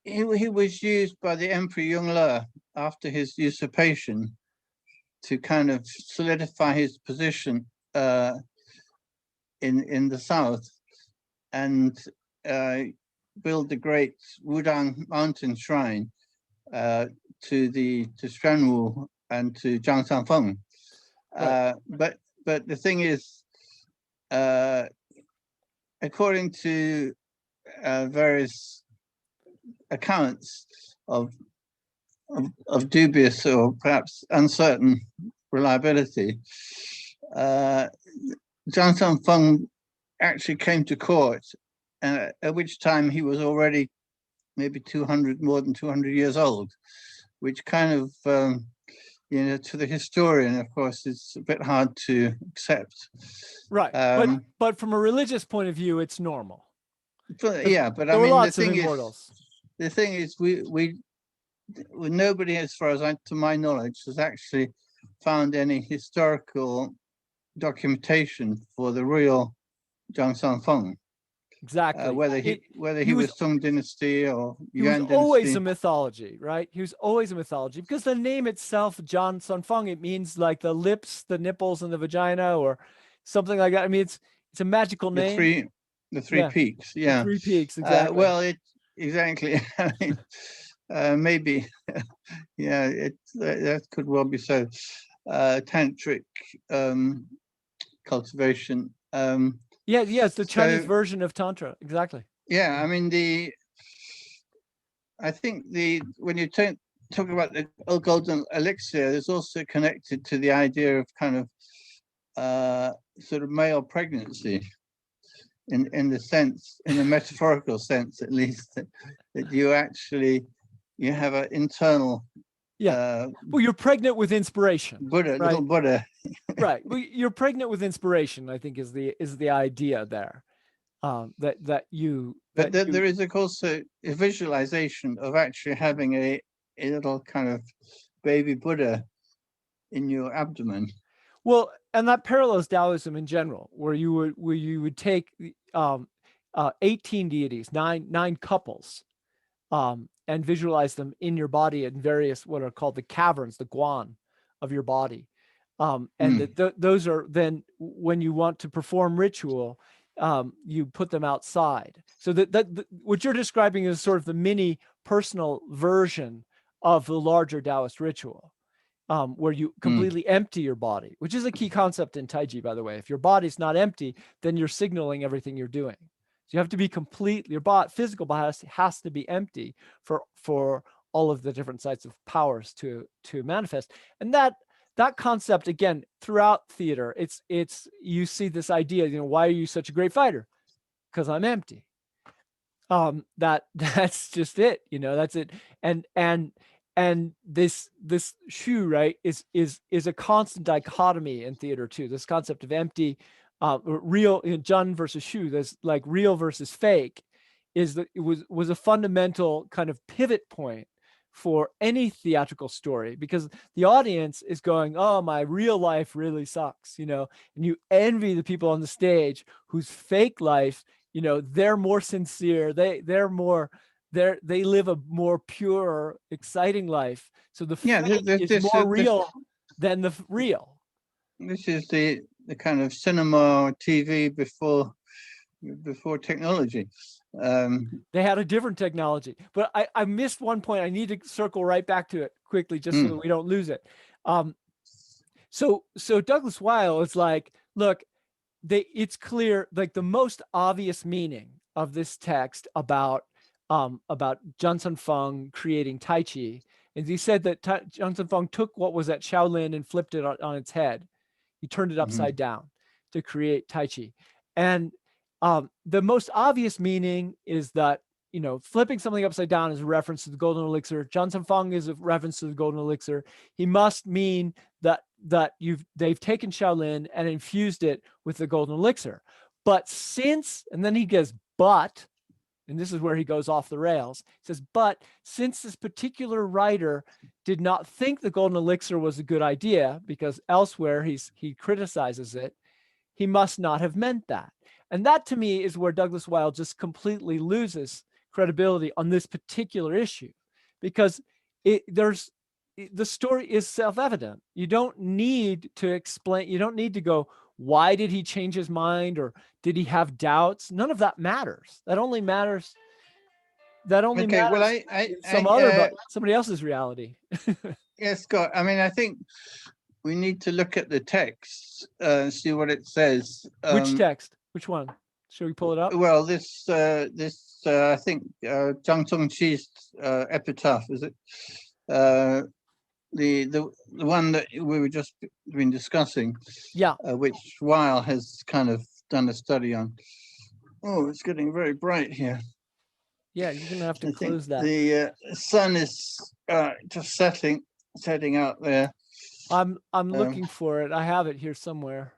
Speaker 2: he was used by the Emperor Yongle after his usurpation to kind of solidify his position in the south and build the great Wudang Mountain Shrine to Xuanwu and to Zhang Sanfeng. Right. But the thing is, according to various accounts of dubious or perhaps uncertain reliability, Zhang Sanfeng actually came to court, at which time he was already maybe more than 200 years old, which kind of, to the historian, of course, it's a bit hard to accept.
Speaker 1: Right, but from a religious point of view, it's normal.
Speaker 2: But I mean, the thing is, we nobody, as far as to my knowledge, has actually found any historical documentation for the real Zhang Sanfeng.
Speaker 1: Exactly.
Speaker 2: Whether he was Song Dynasty or Yuan Dynasty.
Speaker 1: He was always a mythology, right? He was always a mythology because the name itself, Zhang Sanfeng, it means like the lips, the nipples, and the vagina, or something like that. I mean, it's a magical name.
Speaker 2: The three peaks, yeah.
Speaker 1: The 3 peaks, exactly.
Speaker 2: Well, exactly. I mean, maybe, yeah, that could well be so. Tantric cultivation.
Speaker 1: It's the Chinese version of Tantra, exactly.
Speaker 2: Yeah, I mean, I think when you talk about the golden elixir, it's also connected to the idea of kind of sort of male pregnancy. in the sense, in the metaphorical sense, at least, that you actually you have an internal
Speaker 1: well, you're pregnant with inspiration,
Speaker 2: Buddha,
Speaker 1: right?
Speaker 2: little Buddha.
Speaker 1: Right. Well, you're pregnant with inspiration, I think is the idea there. That you
Speaker 2: But
Speaker 1: that you
Speaker 2: there is also a visualization of actually having a little kind of baby Buddha in your abdomen.
Speaker 1: well, and that parallels Taoism in general, where you would take 18 deities, nine couples, and visualize them in your body in various what are called the caverns, the guan of your body. And those are then when you want to perform ritual, you put them outside. So that what you're describing is sort of the mini personal version of the larger Taoist ritual. Where you completely empty your body, which is a key concept in Tai Chi, by the way. If your body's not empty, then you're signaling everything you're doing. So you have to be complete. Your physical body has to be empty for all of the different sides of powers to manifest. And that concept, again, throughout theater, it's you see this idea. Why are you such a great fighter? Because I'm empty. That's just it. That's it. And this shu, right, is a constant dichotomy in theater too. This concept of empty, real, Jun versus shu, this like real versus fake, it was a fundamental kind of pivot point for any theatrical story, because the audience is going, oh, my real life really sucks, and you envy the people on the stage whose fake life, they're more sincere, they live a more pure, exciting life. So the fake is more real than the real.
Speaker 2: This is the kind of cinema TV before technology.
Speaker 1: They had a different technology, but I missed one point. I need to circle right back to it quickly, just so that we don't lose it. So Douglas Weil is like, look, it's clear, like the most obvious meaning of this text about Sun Fung creating Tai Chi, and he said that Sun Fung took what was at Shaolin and flipped it on its head. He turned it upside down to create Tai Chi. And the most obvious meaning is that, flipping something upside down is a reference to the golden elixir. Sun Fung is a reference to the golden elixir. He must mean that they've taken Shaolin and infused it with the golden elixir. But and then he gets, and this is where he goes off the rails. He says, but since this particular writer did not think the golden elixir was a good idea, because elsewhere he criticizes it, he must not have meant that. And that, to me, is where Douglas Weil just completely loses credibility on this particular issue, because the story is self-evident. You don't need to explain. You don't need to go, why did he change his mind, or did he have doubts? None of that matters. That only matters.
Speaker 2: Well,
Speaker 1: Somebody else's reality.
Speaker 2: Yes, Scott. I mean, I think we need to look at the text, see what it says.
Speaker 1: Which text? Which one? Should we pull it up?
Speaker 2: Well, this I think Zhang Tongqi's epitaph, is it? The one that we were just been discussing.
Speaker 1: Yeah.
Speaker 2: Which Weil has kind of done a study on. Oh, it's getting very bright here.
Speaker 1: Yeah, you're gonna have to close that.
Speaker 2: The sun is just setting out there.
Speaker 1: I'm looking for it. I have it here somewhere.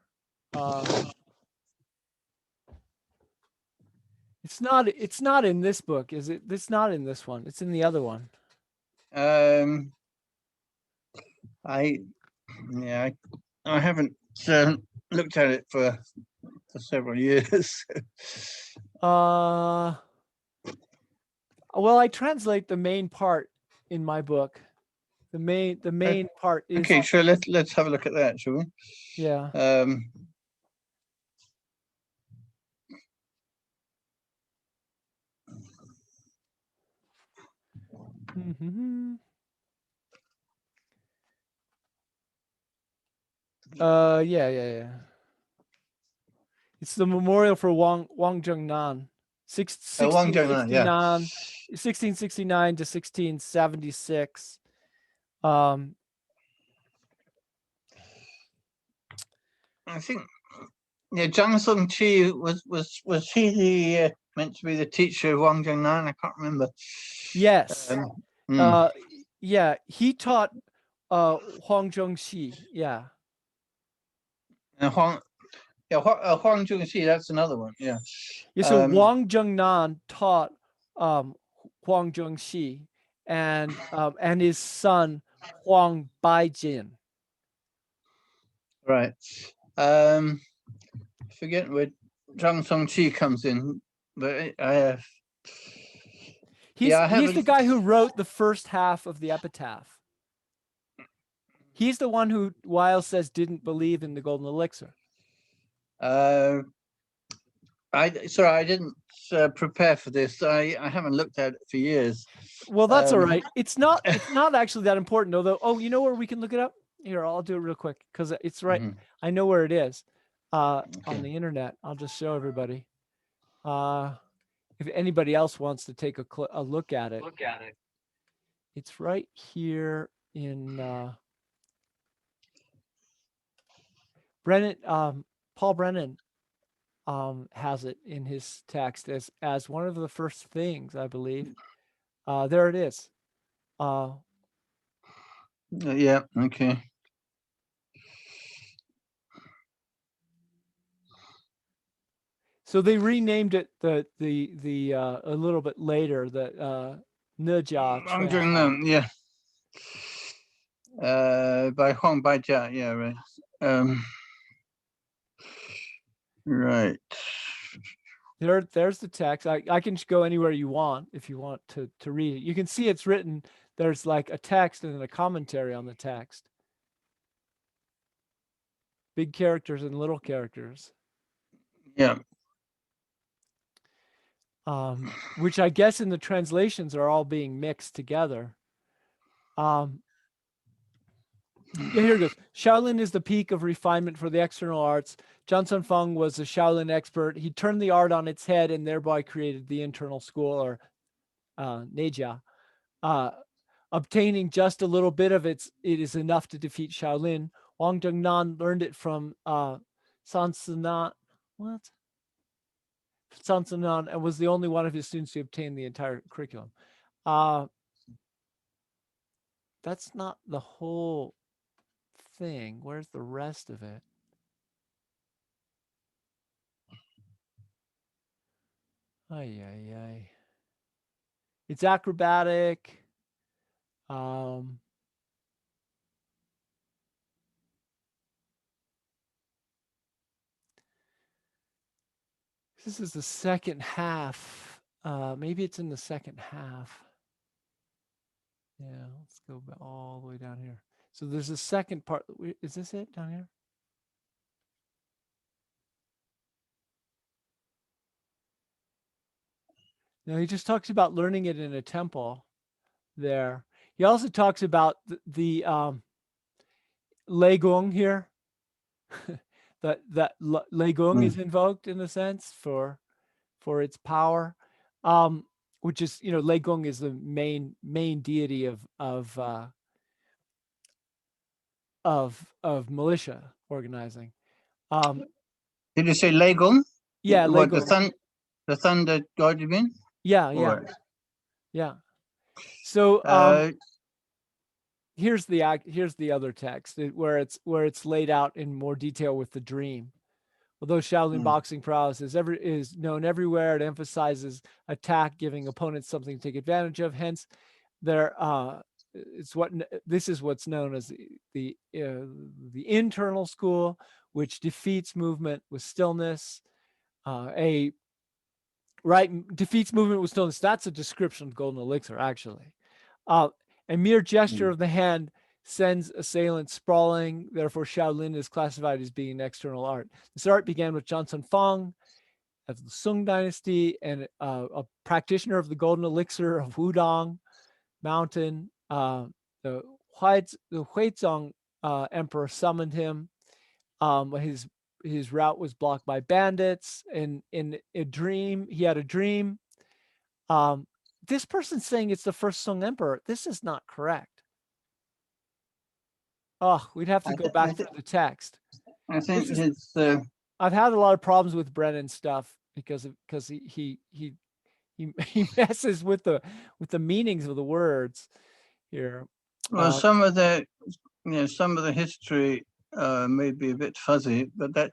Speaker 1: It's not in this book, is it? It's not in this one. It's in the other one.
Speaker 2: I haven't looked at it for several years.
Speaker 1: Well, I translate the main part in my book. The main part is
Speaker 2: okay. Sure. Let's have a look at that, shall we?
Speaker 1: Yeah. Mm-hmm. Yeah. It's the memorial for Wang Zhengnan, 1669, 1669 to 1676.
Speaker 2: I think Yeah, Zhang Song Chi was he the meant to be the teacher of Wang Zhengnan? I can't remember.
Speaker 1: Yes.
Speaker 2: Hmm.
Speaker 1: Uh, yeah, he taught Huang Zhongxi. Yeah.
Speaker 2: Huang, yeah, Huang Zhongxi, that's another one. Yeah.
Speaker 1: Yeah, so
Speaker 2: Um,
Speaker 1: Wang Zhengnan taught Huang Zhongxi and his son Huang Baijin.
Speaker 2: right. Forget where Zhang Song Chi comes in, but yeah, I
Speaker 1: He's the
Speaker 2: haven't.
Speaker 1: guy who wrote the first half of the epitaph. He's the one who Weil says didn't believe in the golden elixir.
Speaker 2: Uh, I didn't prepare for this. I haven't looked at it for years.
Speaker 1: Well, that's all
Speaker 2: Um,
Speaker 1: right. It's not actually that important though. Oh, you know where we can look it up? Here, I'll do it real quick because it's right.
Speaker 2: mhm,
Speaker 1: I know where it is. On
Speaker 2: okay.
Speaker 1: the internet. I'll just show everybody. If anybody else wants to take a look at it, it's right here in Brennan. Paul Brennan has it in his text as one of the first things, I believe. There it is.
Speaker 2: Yeah. Okay.
Speaker 1: So they renamed it the a little bit later the Nejia
Speaker 2: I'm
Speaker 1: tradition.
Speaker 2: doing them. Yeah. By Huang Baijia. Yeah. Right. Um, right.
Speaker 1: There's the text. I can just go anywhere you want if you want to read it. You can see it's written. There's like a text and then a commentary on the text. Big characters and little characters.
Speaker 2: Yeah.
Speaker 1: Which I guess in the translations are all being mixed together. Yeah, here it goes. Shaolin is the peak of refinement for the external arts. Sun Fung was a Shaolin expert. He turned the art on its head and thereby created the internal school, or Neijia. Uh, Obtaining just a little bit of it is enough to defeat Shaolin. Wang Zhengnan learned it from San Sanan. What? San Sanan, and was the only one of his students to obtain the entire curriculum. Uh, that's not the whole thing. Where's the rest of it? Ay, ay, ay. It's acrobatic. Um, this is the second half. Maybe it's in the second half. Yeah, let's go all the way down here. So there's a second part. Is this it down here? No, he just talks about learning it in a temple there. He also talks about the Legong here. that Legong
Speaker 2: Mm.
Speaker 1: is invoked in a sense for its power, which is Legong is the main deity of militia organizing. Um,
Speaker 2: Did you say Legon?
Speaker 1: yeah,
Speaker 2: What
Speaker 1: Legong.
Speaker 2: the thunder god? You mean?
Speaker 1: Yeah, yeah,
Speaker 2: Or
Speaker 1: yeah. So
Speaker 2: uh,
Speaker 1: here's the other text where it's laid out in more detail with the dream. Although Shaolin
Speaker 2: mm.
Speaker 1: boxing prowess is known everywhere, it emphasizes attack, giving opponents something to take advantage of. Hence, there this is what's known as the internal school, which defeats movement with stillness. A right defeats movement with stillness. That's a description of golden elixir, actually. Uh, a mere gesture
Speaker 2: Mm.
Speaker 1: of the hand sends assailants sprawling. Therefore, Shaolin is classified as being an external art. This art began with Sun Fung of the Sung Dynasty and a practitioner of the golden elixir of Wudong Mountain. The Huizong emperor summoned him. His route was blocked by bandits. And in a dream, he had a dream. This person's saying it's the first Sung emperor. This is not correct. Oh, we'd have to
Speaker 2: I,
Speaker 1: go
Speaker 2: th-
Speaker 1: back through the text.
Speaker 2: I
Speaker 1: This
Speaker 2: think
Speaker 1: is
Speaker 2: his
Speaker 1: I've had a lot of problems with Brennan stuff because he messes with the meanings of the words here.
Speaker 2: Well, some of the history may be a bit fuzzy, but that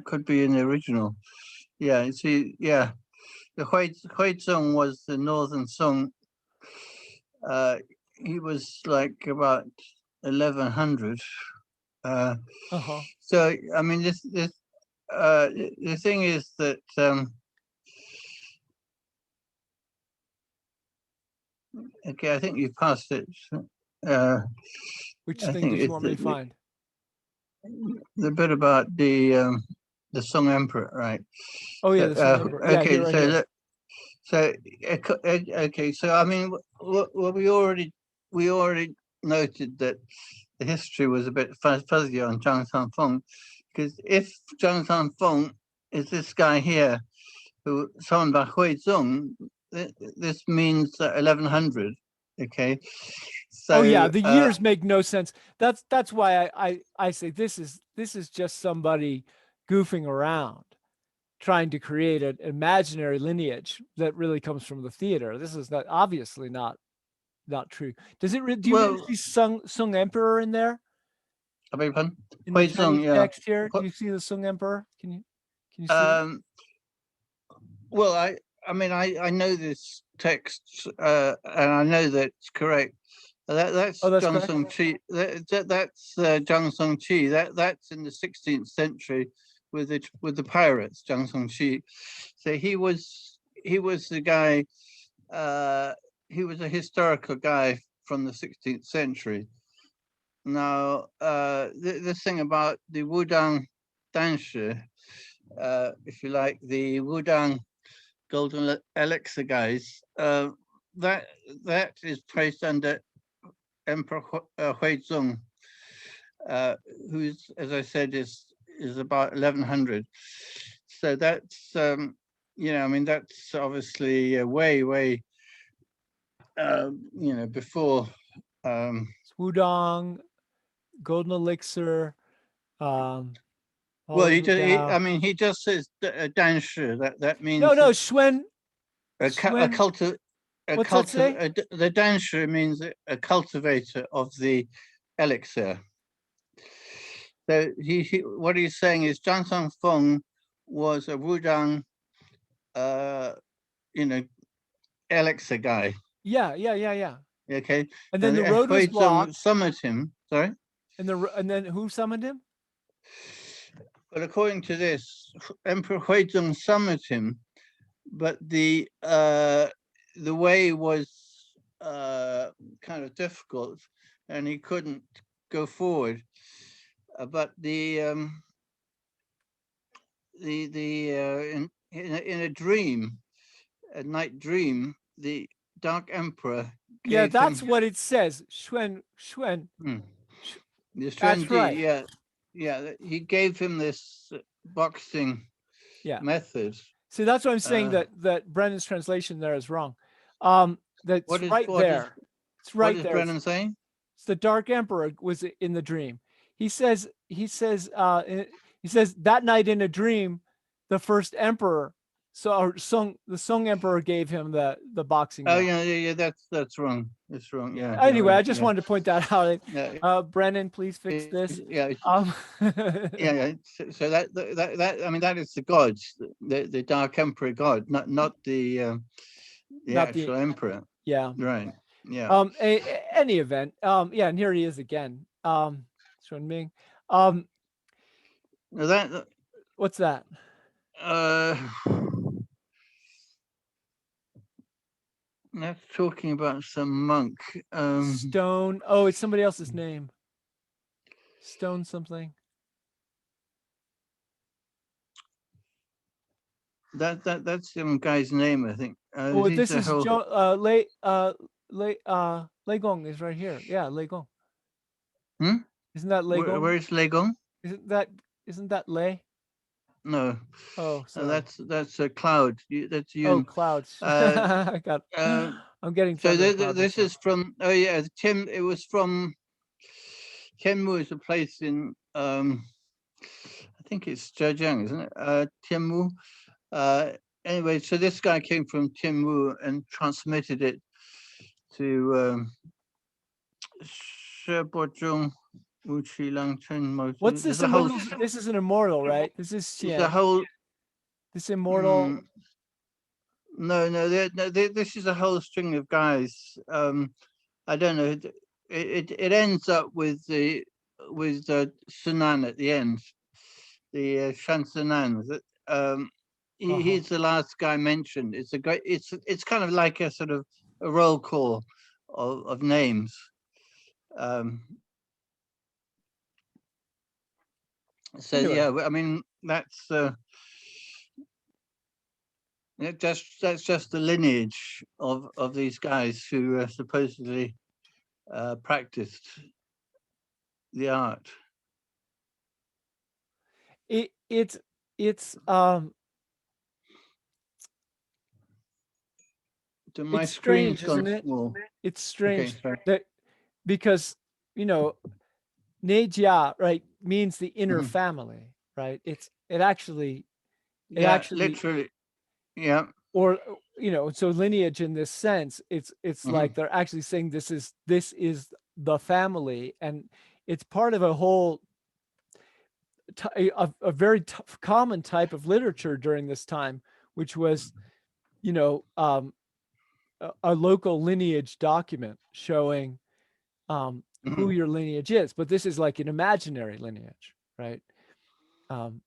Speaker 2: could be in the original. Yeah, you see, yeah, the Huizong was the northern Song. He was like about 1100. So I mean, the thing is that okay, I think you passed it.
Speaker 1: Which thing did you want me to find?
Speaker 2: The bit about the Song Emperor, right?
Speaker 1: Oh yeah, the Song Emperor. Yeah,
Speaker 2: okay,
Speaker 1: right
Speaker 2: so
Speaker 1: here.
Speaker 2: So okay, so I mean, well, we already noted that the history was a bit fuzzy on Zhang Sanfeng, because if Zhang Sanfeng is this guy here, who summoned by Huizong, this means 1100. Okay, so
Speaker 1: oh yeah, the years make no sense. That's why I say this is just somebody goofing around, trying to create an imaginary lineage that really comes from the theater. This is not obviously not true. Does it? Do you see Sung Emperor in there?
Speaker 2: I beg your pardon?
Speaker 1: In the Chinese
Speaker 2: yeah.
Speaker 1: text here, do you see the Sung Emperor? Can you see it?
Speaker 2: Well, I mean, I know this text, and I know that's correct. That's Zhang Song Qi. That's Zhang Song Qi. That's in the 16th century with the pirates, Zhang Song Qi. So he was the guy. He was a historical guy from the 16th century. Now, this thing about the Wudang Danshi, if you like, the Wudang golden elixir guys, that is placed under Emperor Huizong, who's, as I said, is about 1100. So that's I mean, that's obviously way before.
Speaker 1: Wudong, golden elixir.
Speaker 2: Well, I mean, he just says Danshi. That means
Speaker 1: no, Shuen.
Speaker 2: A cultivator. The Danshi means a cultivator of the elixir. So what he's saying is Zhang Sanfeng was a Wudang, elixir guy.
Speaker 1: Yeah.
Speaker 2: Okay.
Speaker 1: And then the road was blocked.
Speaker 2: Summoned him. Sorry.
Speaker 1: And then who summoned him?
Speaker 2: But according to this, Emperor Huizong summoned him, but the way was kind of difficult, and he couldn't go forward. But in a dream, a night dream, the Dark Emperor.
Speaker 1: Yeah, that's what it says. Shuen.
Speaker 2: That's right. Yeah. He gave him this boxing method.
Speaker 1: See, that's what I'm saying. That Brennan's translation there is wrong. That's right there. It's right there.
Speaker 2: What is Brennan saying?
Speaker 1: It's the Dark Emperor was in the dream. He says that night in a dream, the first emperor, the Song Emperor gave him the boxing.
Speaker 2: Oh yeah. That's wrong. It's wrong. Yeah.
Speaker 1: Anyway, I just wanted to point that out. Brennan, please fix this.
Speaker 2: Yeah. Yeah. So that I mean, that is the gods, the Dark Emperor god, not the actual emperor.
Speaker 1: Yeah.
Speaker 2: Right. Yeah.
Speaker 1: Any event. Yeah, and here he is again. Shun Ming. What's that?
Speaker 2: That's talking about some monk.
Speaker 1: Stone. Oh, it's somebody else's name. Stone something.
Speaker 2: That's some guy's name, I think.
Speaker 1: This is Lei Gong is right here. Yeah, Lei Gong. Isn't that Lei Gong?
Speaker 2: Where is Lei Gong?
Speaker 1: Isn't that Lei?
Speaker 2: No.
Speaker 1: Oh,
Speaker 2: sorry. That's a cloud. That's you.
Speaker 1: Oh, clouds. I'm getting.
Speaker 2: So this is from. Oh yeah, it was from. Kenmu is a place in. I think it's Zhejiang, isn't it? Tianmu. Anyway, so this guy came from Tianmu and transmitted it to Shebozhong, Wuqi, Langchen,
Speaker 1: What's
Speaker 2: Mozi.
Speaker 1: this
Speaker 2: There's a whole.
Speaker 1: immortal? This is an immortal, right? This is
Speaker 2: There's a
Speaker 1: Xian.
Speaker 2: whole.
Speaker 1: This
Speaker 2: Mm,
Speaker 1: immortal.
Speaker 2: no. This is a whole string of guys. I don't know. It ends up with the Sunan at the end, the Shan Sunan.
Speaker 1: Uh-huh.
Speaker 2: He's the last guy mentioned. It's a great. It's kind of like a sort of a roll call of names. Um, so
Speaker 1: Anyway,
Speaker 2: yeah, I mean that's just the lineage of these guys who supposedly practiced the art.
Speaker 1: it's
Speaker 2: So my
Speaker 1: it's
Speaker 2: screen's
Speaker 1: strange,
Speaker 2: gone
Speaker 1: isn't it?
Speaker 2: small.
Speaker 1: It's
Speaker 2: Okay,
Speaker 1: strange
Speaker 2: sorry.
Speaker 1: that because you know Nejia, right, means the inner
Speaker 2: Mhm.
Speaker 1: family, right? It
Speaker 2: Yeah,
Speaker 1: actually
Speaker 2: literally. Yeah.
Speaker 1: or so lineage in this sense, it's
Speaker 2: Mhm.
Speaker 1: like they're actually saying this is the family, and it's part of a whole a very common type of literature during this time, which was you know um, a local lineage document showing who
Speaker 2: Mhm.
Speaker 1: your lineage is, but this is like an imaginary lineage, right? um,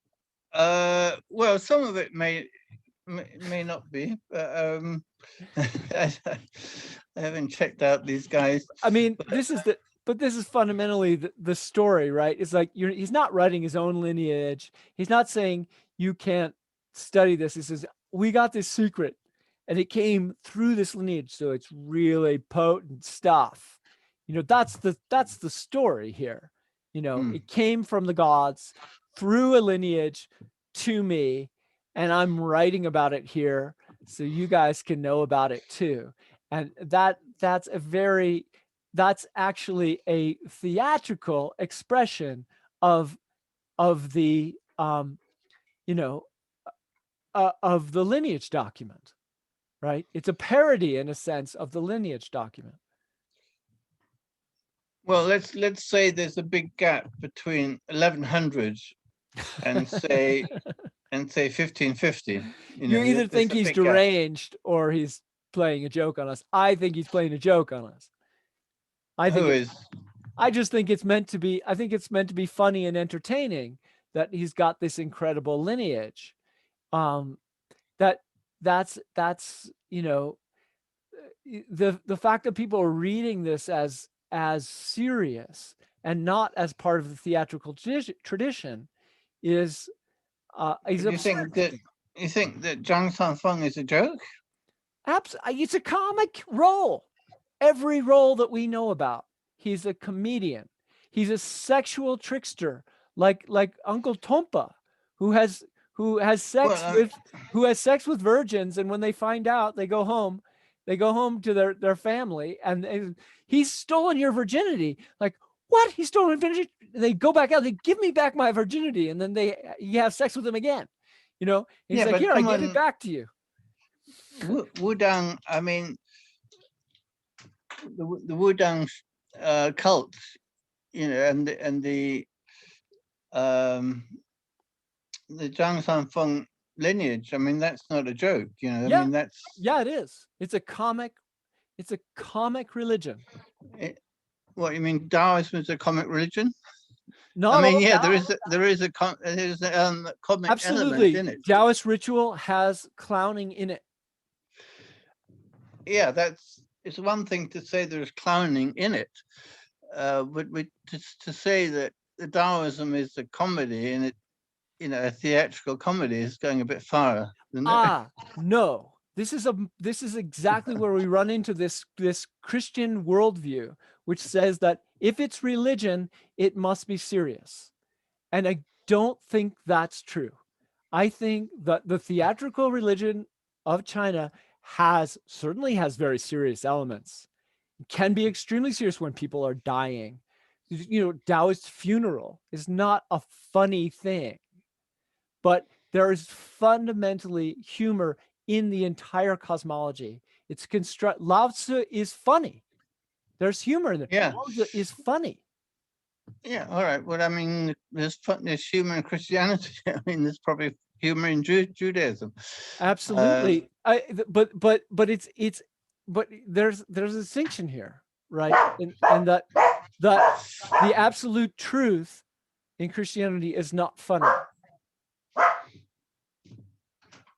Speaker 2: Well, some of it may not be, but I haven't checked out these guys.
Speaker 1: I mean,
Speaker 2: But
Speaker 1: this is fundamentally the story, right? It's like he's not writing his own lineage. He's not saying you can't study this. He says we got this secret, and it came through this lineage, so it's really potent stuff. That's the story here.
Speaker 2: mm,
Speaker 1: It came from the gods through a lineage to me, and I'm writing about it here, so you guys can know about it too. And that's actually a theatrical expression of the you know of the lineage document, right? It's a parody in a sense of the lineage document.
Speaker 2: well, let's say there's a big gap between 1100 and say 1550.
Speaker 1: You either
Speaker 2: There's
Speaker 1: think
Speaker 2: a
Speaker 1: he's
Speaker 2: big gap.
Speaker 1: deranged or he's playing a joke on us. I think he's playing a joke on us. I think
Speaker 2: Who
Speaker 1: it's
Speaker 2: is?
Speaker 1: I just think it's meant to be I think it's meant to be funny and entertaining that he's got this incredible lineage. Um that that's the fact that people are reading this as serious and not as part of the theatrical tradition is
Speaker 2: Do you
Speaker 1: absurd
Speaker 2: think
Speaker 1: to
Speaker 2: that
Speaker 1: me.
Speaker 2: Zhang Sanfeng is a joke?
Speaker 1: It's a comic role. Every role that we know about, he's a comedian. He's a sexual trickster, like Uncle Tompa, who has who has
Speaker 2: Well,
Speaker 1: sex with who has sex with virgins, and when they find out, they go home. They go home to their family, and he's stolen your virginity. Like what? He's stolen virginity. They go back out. They give me back my virginity, and then you have sex with him again. He's
Speaker 2: yeah,
Speaker 1: like,
Speaker 2: but
Speaker 1: here, I
Speaker 2: come
Speaker 1: give it
Speaker 2: on,
Speaker 1: back to you.
Speaker 2: Wudang. I mean, the Wudang cult, and um, the Zhang Sanfeng lineage. I mean, that's not a joke. I
Speaker 1: Yeah,
Speaker 2: mean, that's
Speaker 1: yeah, it is. It's a comic religion.
Speaker 2: it, what you mean. Taoism is a comic religion. I
Speaker 1: Not
Speaker 2: mean,
Speaker 1: all
Speaker 2: yeah,
Speaker 1: Tao.
Speaker 2: there's a comic element
Speaker 1: Absolutely.
Speaker 2: in it.
Speaker 1: Taoist ritual has clowning in it.
Speaker 2: Yeah, it's one thing to say there's clowning in it, but to say that the Taoism is a comedy and a theatrical comedy is going a bit far, isn't it?
Speaker 1: No. This is exactly where we run into this Christian worldview, which says that if it's religion, it must be serious. And I don't think that's true. I think that the theatrical religion of China certainly has very serious elements. It can be extremely serious when people are dying. Taoist funeral is not a funny thing. but there is fundamentally humor in the entire cosmology. It's Lao Tzu is funny. There's humor in there.
Speaker 2: Yeah.
Speaker 1: Lao Tzu is funny.
Speaker 2: Yeah. All right. Well, I mean, there's humor in Christianity. I mean, there's probably humor in Judaism.
Speaker 1: Absolutely. But it's but there's a distinction here, right? And that the absolute truth in Christianity is not funny.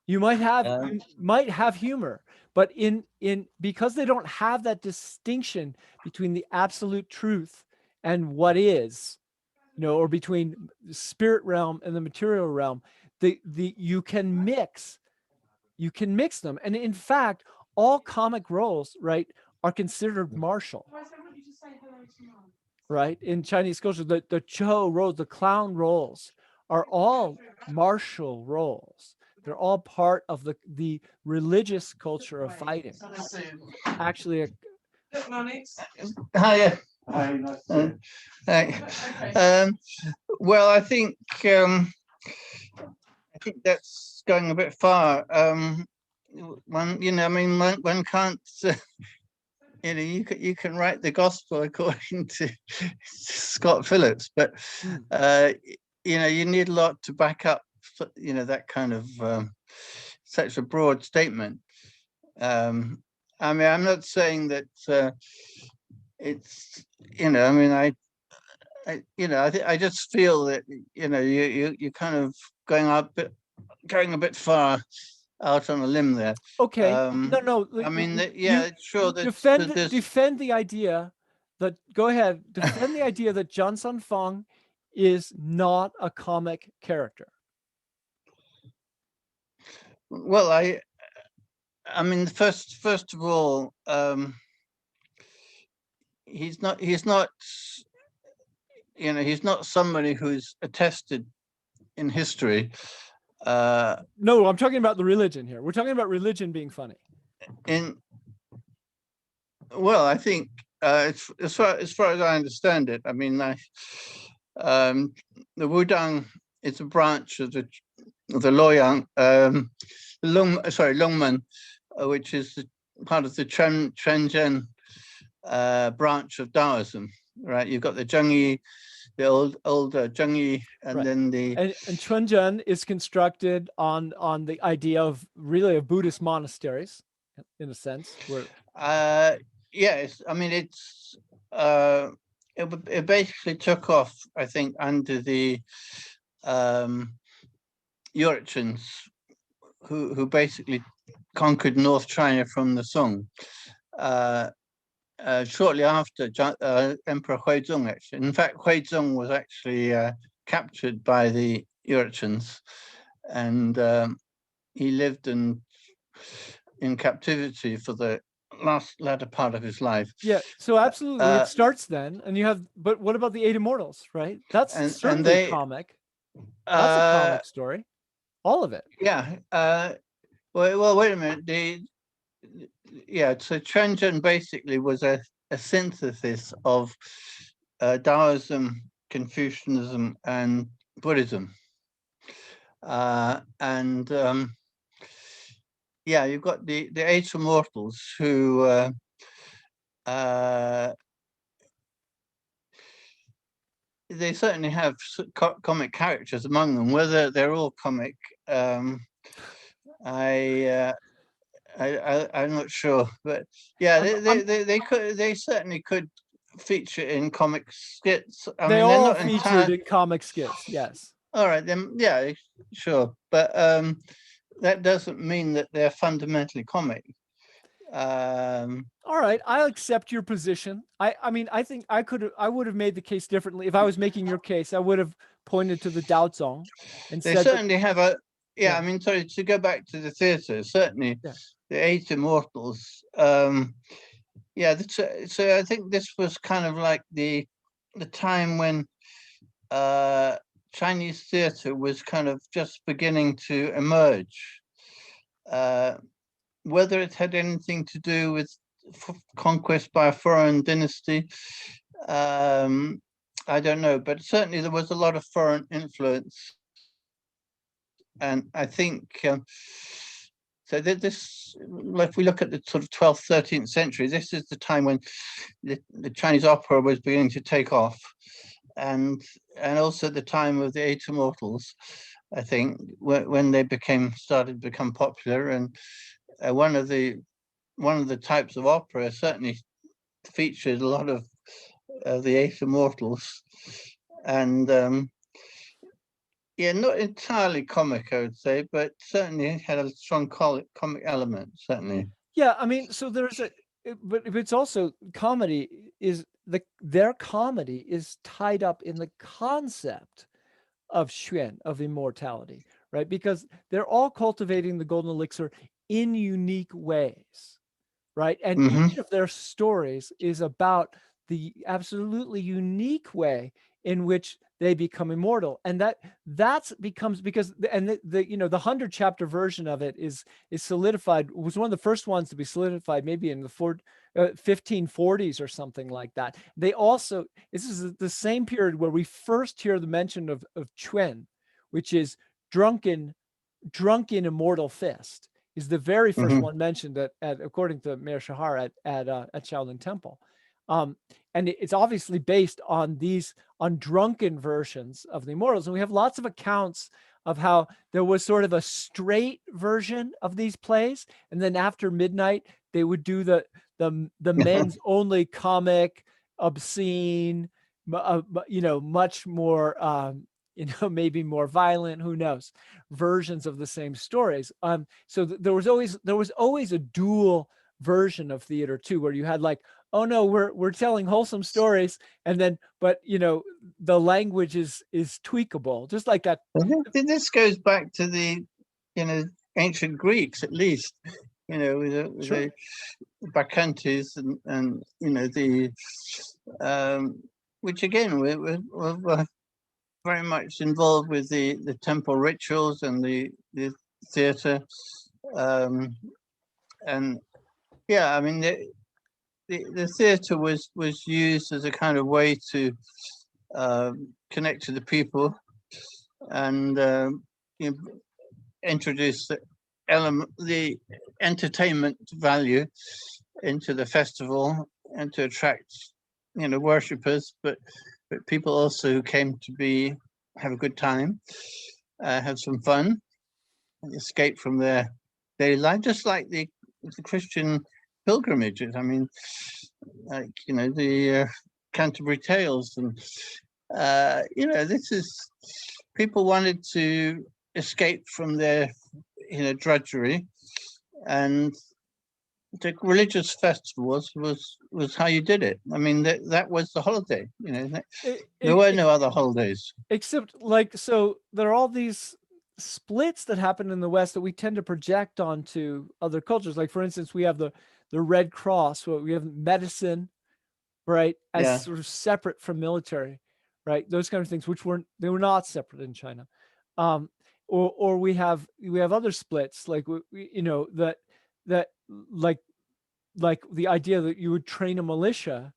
Speaker 1: You might have humor, but in because they don't have that distinction between the absolute truth and what is, or between the spirit realm and the material realm, you can mix them. And in fact, all comic roles, right, are considered martial. Right? In Chinese culture, the Zhou roles, the clown roles are all martial roles. They're all part of the religious culture of fighting. Actually,
Speaker 2: Hi. Well, I think that's going a bit far. One can't. You can write the gospel according to Scott Phillips, but you need a lot to back up, that kind of such a broad statement. I mean, I'm not saying that it's, I just feel that, you're kind of going a bit far out on a limb there.
Speaker 1: Okay. No.
Speaker 2: I mean, sure.
Speaker 1: Defend the idea that. Go ahead. Defend the idea that Sun Fung is not a comic character.
Speaker 2: Well, I mean, first of all, he's not. He's not somebody who's attested in history.
Speaker 1: No, I'm talking about the religion here. We're talking about religion being funny.
Speaker 2: Well, I think as far as I understand it, I mean, the Wudang is a branch of the Loyang, Longmen, which is part of the Shenzhen branch of Taoism. Right, you've got the Zhengyi, the old Zhengyi, and then
Speaker 1: and Chunzhen is constructed on the idea of Buddhist monasteries, in a sense. Where
Speaker 2: yes, I mean it basically took off, I think, under the Yurchens, who basically conquered North China from the Song. Shortly after Emperor Huizong, actually. In fact, Huizong was actually captured by the Yurchens, and he lived in captivity for the latter part of his life.
Speaker 1: Yeah, so absolutely, it starts then, and you have. But what about the Eight Immortals, right? That's certainly comic. That's a comic story, all of it.
Speaker 2: Yeah. Well, wait a minute. So Shenzhen basically was a synthesis of Taoism, Confucianism, and Buddhism. You've got the Eight Immortals who they certainly have comic characters among them. Whether they're all comic, I'm not sure, but yeah, they certainly could feature in comic skits. I mean,
Speaker 1: they're not featured in comic skits. Yes.
Speaker 2: All right, then. Yeah, sure, but that doesn't mean that they're fundamentally comic.
Speaker 1: All right, I'll accept your position. I mean, I think I would have made the case differently. If I was making your case, I would have pointed to the Dao Zong and
Speaker 2: they certainly have a. Yeah, I mean, sorry, to go back to the theatre, certainly the Eight Immortals. So I think this was kind of like the time when Chinese theatre was kind of just beginning to emerge. Whether it had anything to do with conquest by a foreign dynasty, I don't know, but certainly there was a lot of foreign influence and I think so. This, if we look at the sort of 12th, 13th century, this is the time when the Chinese opera was beginning to take off, and also the time of the Eight Immortals, I think, when they started to become popular, and one of the types of opera certainly featured a lot of the Eight Immortals, and yeah, not entirely comic, I would say, but certainly had a strong comic element, certainly.
Speaker 1: Yeah, I mean, so there's but it's also comedy is their comedy is tied up in the concept of xuan, of immortality, right? Because they're all cultivating the golden elixir in unique ways, right? And
Speaker 2: Mm-hmm.
Speaker 1: each of their stories is about the absolutely unique way in which they become immortal, and that's becomes because and the you know the 100 chapter version of it is solidified, was one of the first ones to be solidified maybe in the 1540s or something like that. They also, this is the same period where we first hear the mention of Chuen, which is drunken immortal fist, is the very first
Speaker 2: Mm-hmm.
Speaker 1: one mentioned at according to Mayor Shahar at Shaolin Temple. And it's obviously based on drunken versions of the immortals. And we have lots of accounts of how there was sort of a straight version of these plays, and then after midnight they would do the men's only comic, obscene, much more maybe more violent, who knows, versions of the same stories. So there was always a dual version of theater too, where you had like, oh no, we're telling wholesome stories, and then but the language is tweakable, just like that.
Speaker 2: I think this goes back to the ancient Greeks, at least, with
Speaker 1: Sure.
Speaker 2: the bacchantes, and the which again we're very much involved with the temple rituals and the theatre, and yeah, I mean the theatre was used as a kind of way to connect to the people, and introduce the entertainment value into the festival, and to attract worshippers, but people also who came to have a good time, have some fun, and escape from their daily life, just like the Christian pilgrimages. I mean, like the Canterbury Tales, and this is, people wanted to escape from their drudgery, and the religious festivals was how you did it. I mean, that was the holiday. There were no other holidays.
Speaker 1: Except like, so there are all these splits that happen in the West that we tend to project onto other cultures. Like, for instance, we have the Red Cross, where we have medicine, right, as
Speaker 2: Yeah.
Speaker 1: sort of separate from military, right? Those kind of things, which they were not separate in China. Or we have other splits, like that like the idea that you would train a militia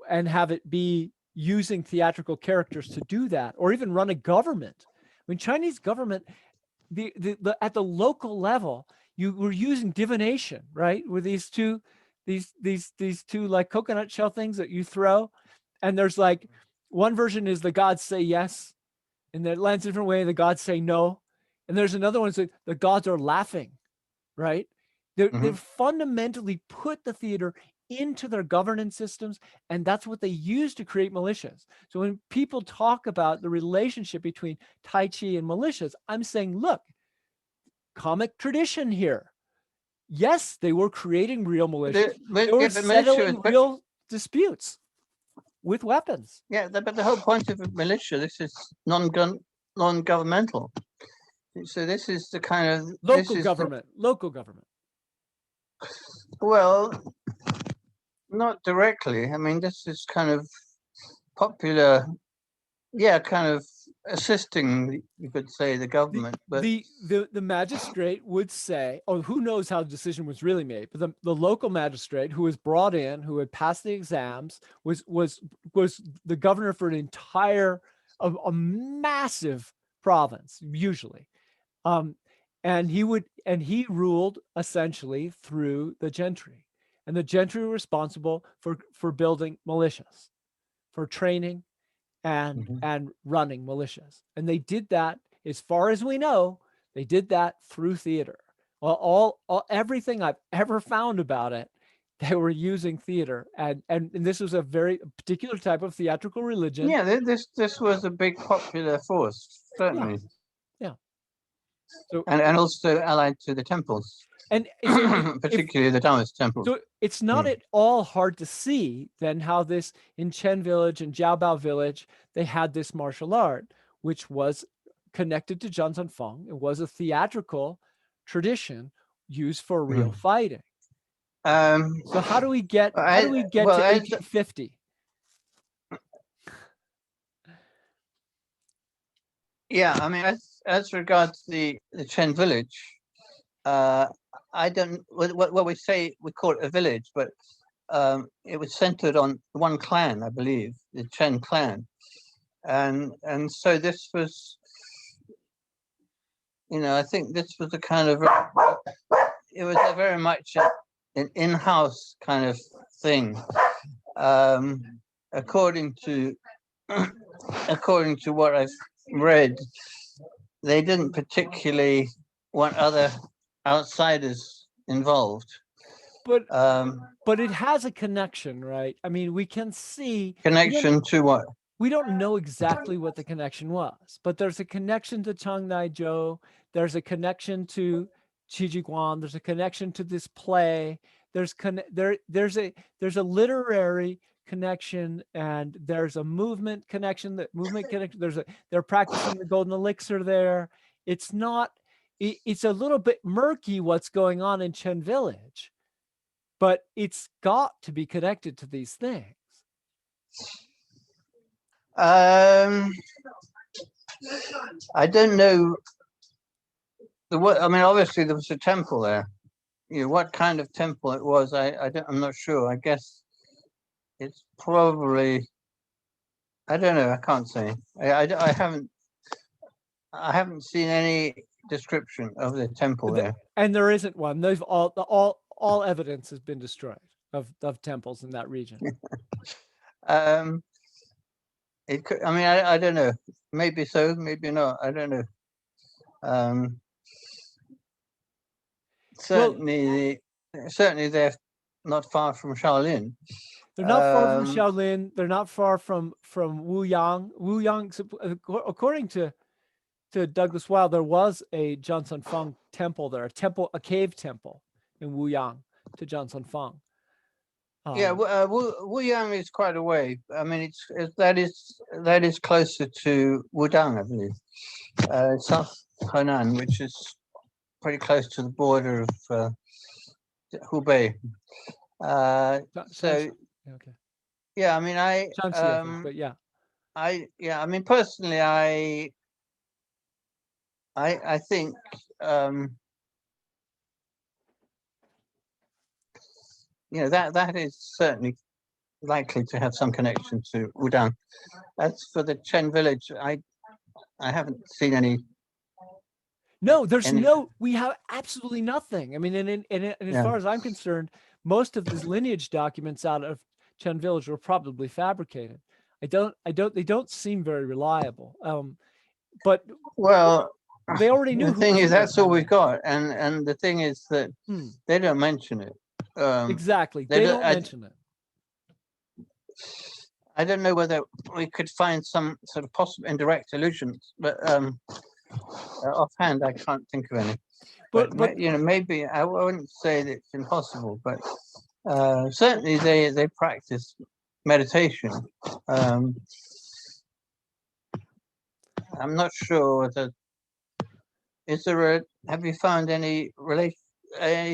Speaker 1: and have it be using theatrical characters to do that, or even run a government. I mean, Chinese government, at the local level, you were using divination, right? With these two like coconut shell things that you throw, and there's like one version is the gods say yes, and it lands a different way. The gods say no, and there's another one that the gods are laughing, right? They've fundamentally put the theater into their governance systems, and that's what they use to create militias. So when people talk about the relationship between Tai Chi and militias, I'm saying, look, comic tradition here. Yes, they were creating real militias. They were settling real disputes with weapons.
Speaker 2: Yeah, but the whole point of a militia, this is non-governmental. So this is the kind of
Speaker 1: local government.
Speaker 2: Well, not directly. I mean, this is kind of popular, kind of assisting, you could say, the government. But
Speaker 1: the magistrate would say, oh, who knows how the decision was really made, but the local magistrate who was brought in, who had passed the exams, was the governor for an entire a massive province, usually. And he ruled essentially through the gentry, and the gentry were responsible for building militias, for training and running militias. And they did that, as far as we know, they did that through theater. All everything I've ever found about it, they were using theater, and this was a very particular type of theatrical religion.
Speaker 2: Yeah, this was a big popular force, certainly.
Speaker 1: Yeah. So
Speaker 2: and also allied to the temples,
Speaker 1: and so
Speaker 2: particularly the Taoist temples.
Speaker 1: So it's not at all hard to see then how this in Chen Village and Jiaobao Village, they had this martial art, which was connected to Sun Fung. It was a theatrical tradition used for real fighting. So how do we get to 1850?
Speaker 2: Yeah, I mean, as regards the Chen Village, I don't what we say, we call it a village, but it was centered on one clan, I believe, the Chen clan, and so this was, I think this was a kind of, it was a very much an in-house kind of thing, according to what I've read. They didn't particularly want other outsiders involved.
Speaker 1: But it has a connection, right? I mean, we can see
Speaker 2: connection to what?
Speaker 1: We don't know exactly what the connection was, but there's a connection to Chang Nai Zhou. There's a connection to Qi Ji Guan. There's a connection to this play. There's a literary connection, and there's a movement connection. They're practicing the golden elixir there. It's a little bit murky what's going on in Chen Village, but it's got to be connected to these things.
Speaker 2: I don't know. I mean, obviously there was a temple there. What kind of temple it was, I'm not sure. I guess it's probably, I don't know. I can't say. I haven't seen any description of the temple there.
Speaker 1: And there isn't one. They've all evidence has been destroyed of temples in that region.
Speaker 2: It could, I mean, I don't know. Maybe so, maybe not. I don't know. Certainly they're not far from Shaolin.
Speaker 1: They're not far from Shaolin. They're not far from Wuyang. Wuyang, according to Douglas Wilde, there was a Sun Fung temple there, a cave temple in Wuyang to Sun Fung.
Speaker 2: Wuyang is quite a way. I mean, that is closer to Wudang, I believe, South Henan, which is pretty close to the border of Hubei. Yeah, I mean, I mean, personally, I think that is certainly likely to have some connection to Wudang. As for the Chen village, I haven't seen any.
Speaker 1: No, we have absolutely nothing. I mean, and as far as I'm concerned, most of these lineage documents out of Chen village were probably fabricated. They don't seem very reliable. But they already knew.
Speaker 2: The thing is, that's all we've got, and the thing is that they don't mention it.
Speaker 1: Exactly, they don't mention it.
Speaker 2: I don't know whether we could find some sort of possible indirect allusions, but offhand, I can't think of any. But maybe I wouldn't say that it's impossible, but certainly they practice meditation. I'm not sure that. Have you found any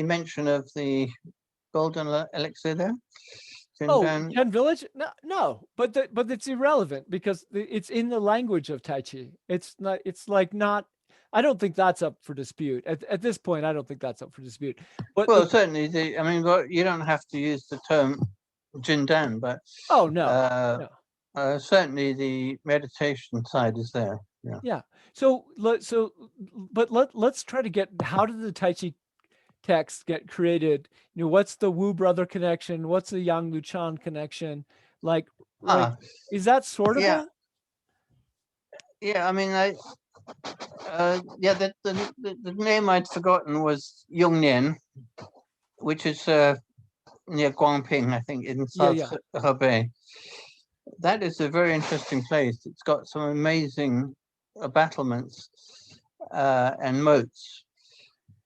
Speaker 2: mention of the golden elixir there?
Speaker 1: Chen village? No, but it's irrelevant because it's in the language of Tai Chi. It's not. It's like not. I don't think that's up for dispute at this point. I don't think that's up for dispute. But
Speaker 2: certainly, you don't have to use the term Jindan, but
Speaker 1: no.
Speaker 2: Certainly the meditation side is there. Yeah.
Speaker 1: Yeah. But let's try to get, how did the Tai Chi text get created? What's the Wu brother connection? What's the Yang Luchan connection? Like, like,
Speaker 2: Ah,
Speaker 1: is that sort of
Speaker 2: yeah,
Speaker 1: it?
Speaker 2: yeah. I mean, yeah, the name I'd forgotten was Yongnian, which is near Guangping, I think, in
Speaker 1: Yeah,
Speaker 2: South
Speaker 1: yeah.
Speaker 2: Hebei. That is a very interesting place. It's got some amazing battlements and moats,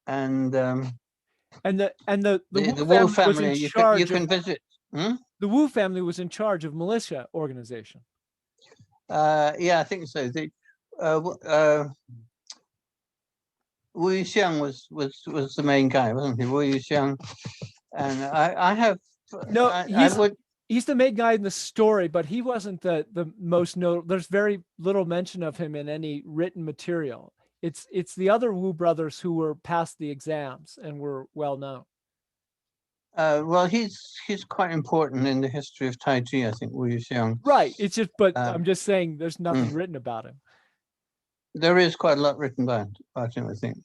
Speaker 2: and
Speaker 1: And the Wu
Speaker 2: the Wu
Speaker 1: family was in
Speaker 2: family you
Speaker 1: charge of
Speaker 2: can visit. Hmm?
Speaker 1: the Wu family was in charge of militia organization.
Speaker 2: Yeah, I think so. Wu Yuxiang was the main guy, wasn't he? Wu Yuxiang, and I have
Speaker 1: No,
Speaker 2: I would.
Speaker 1: he's the main guy in the story, but he wasn't the most notable. There's very little mention of him in any written material. It's the other Wu brothers who were past the exams and were well known.
Speaker 2: Well, he's quite important in the history of Tai Chi, I think, Wu Yuxiang.
Speaker 1: Right. It's just, but
Speaker 2: Uh,
Speaker 1: I'm just saying there's nothing
Speaker 2: mm,
Speaker 1: written about him.
Speaker 2: there is quite a lot written about him, I think.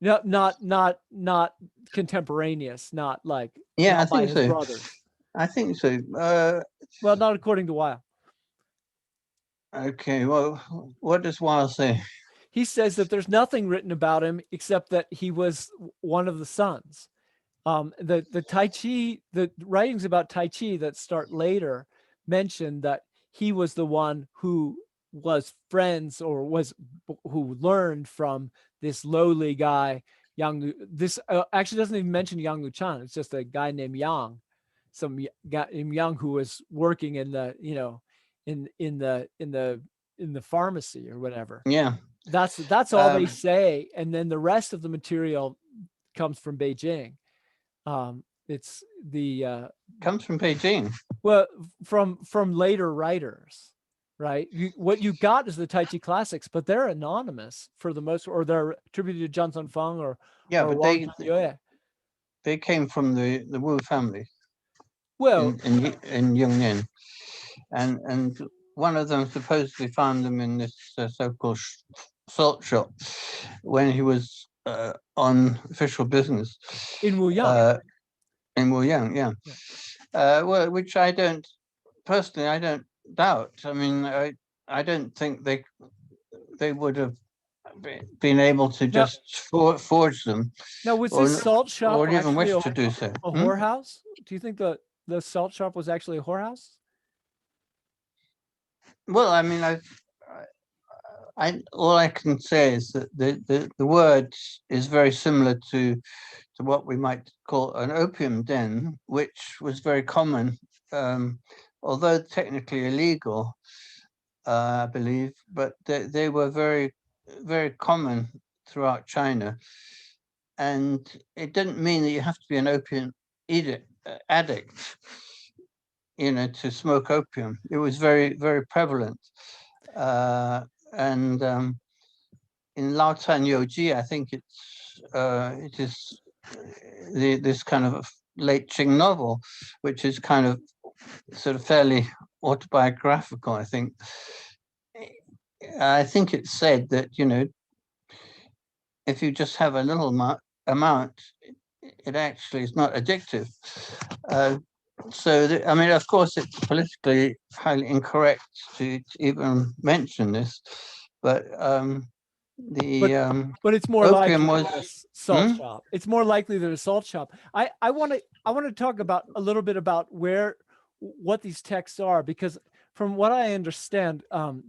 Speaker 1: No, not contemporaneous, not like,
Speaker 2: Yeah, I
Speaker 1: not by
Speaker 2: think
Speaker 1: his
Speaker 2: so.
Speaker 1: brothers.
Speaker 2: I think so.
Speaker 1: Well, not according to Weil.
Speaker 2: Okay, well, what does Weil say?
Speaker 1: He says that there's nothing written about him except that he was one of the sons. The Tai Chi, the writings about Tai Chi that start later mention that he was the one who was friends, or was, who learned from this lowly guy Yang. This actually doesn't even mention Yang Luchan. It's just a guy named Yang, some guy named Yang who was working in the, in the pharmacy or whatever.
Speaker 2: Yeah.
Speaker 1: That's all they
Speaker 2: Um,
Speaker 1: say, and then the rest of the material comes from Beijing. It's the
Speaker 2: comes from Beijing.
Speaker 1: well, from later writers, right? What you got is the Tai Chi Classics, but they're anonymous for the most, or they're attributed to Sun Fung
Speaker 2: Yeah,
Speaker 1: or
Speaker 2: but
Speaker 1: Wang Yue.
Speaker 2: they came from the Wu family
Speaker 1: Well,
Speaker 2: in Yongnian, and one of them supposedly found them in this so-called salt shop when he was on official business
Speaker 1: in Wuyang.
Speaker 2: uh, in Wuyang. Yeah,
Speaker 1: Yeah.
Speaker 2: well, which I don't personally, I don't doubt. I mean, I don't think they would have been able to
Speaker 1: Now,
Speaker 2: just forge them
Speaker 1: now was this
Speaker 2: or
Speaker 1: salt shop
Speaker 2: or even
Speaker 1: actually
Speaker 2: wish to do so.
Speaker 1: a
Speaker 2: Hmm?
Speaker 1: whorehouse? Do you think the salt shop was actually a whorehouse?
Speaker 2: Well, I mean, all I can say is that the word is very similar to what we might call an opium den, which was very common, um, although technically illegal, I believe, but they were very common throughout China. And it didn't mean that you have to be an opium addict, to smoke opium. It was very prevalent. And in Lao Tan Yoji, I think it is this kind of late Qing novel, which is kind of sort of fairly autobiographical. I think it's said that if you just have a little amount, it actually is not addictive. Uh, I mean, of course, it's politically highly incorrect to even mention this, but
Speaker 1: But
Speaker 2: the
Speaker 1: it's more
Speaker 2: opium
Speaker 1: likely
Speaker 2: was.
Speaker 1: than a salt
Speaker 2: Hmm?
Speaker 1: shop. It's more likely than a salt shop. I want to talk about a little bit about what these texts are, because from what I understand,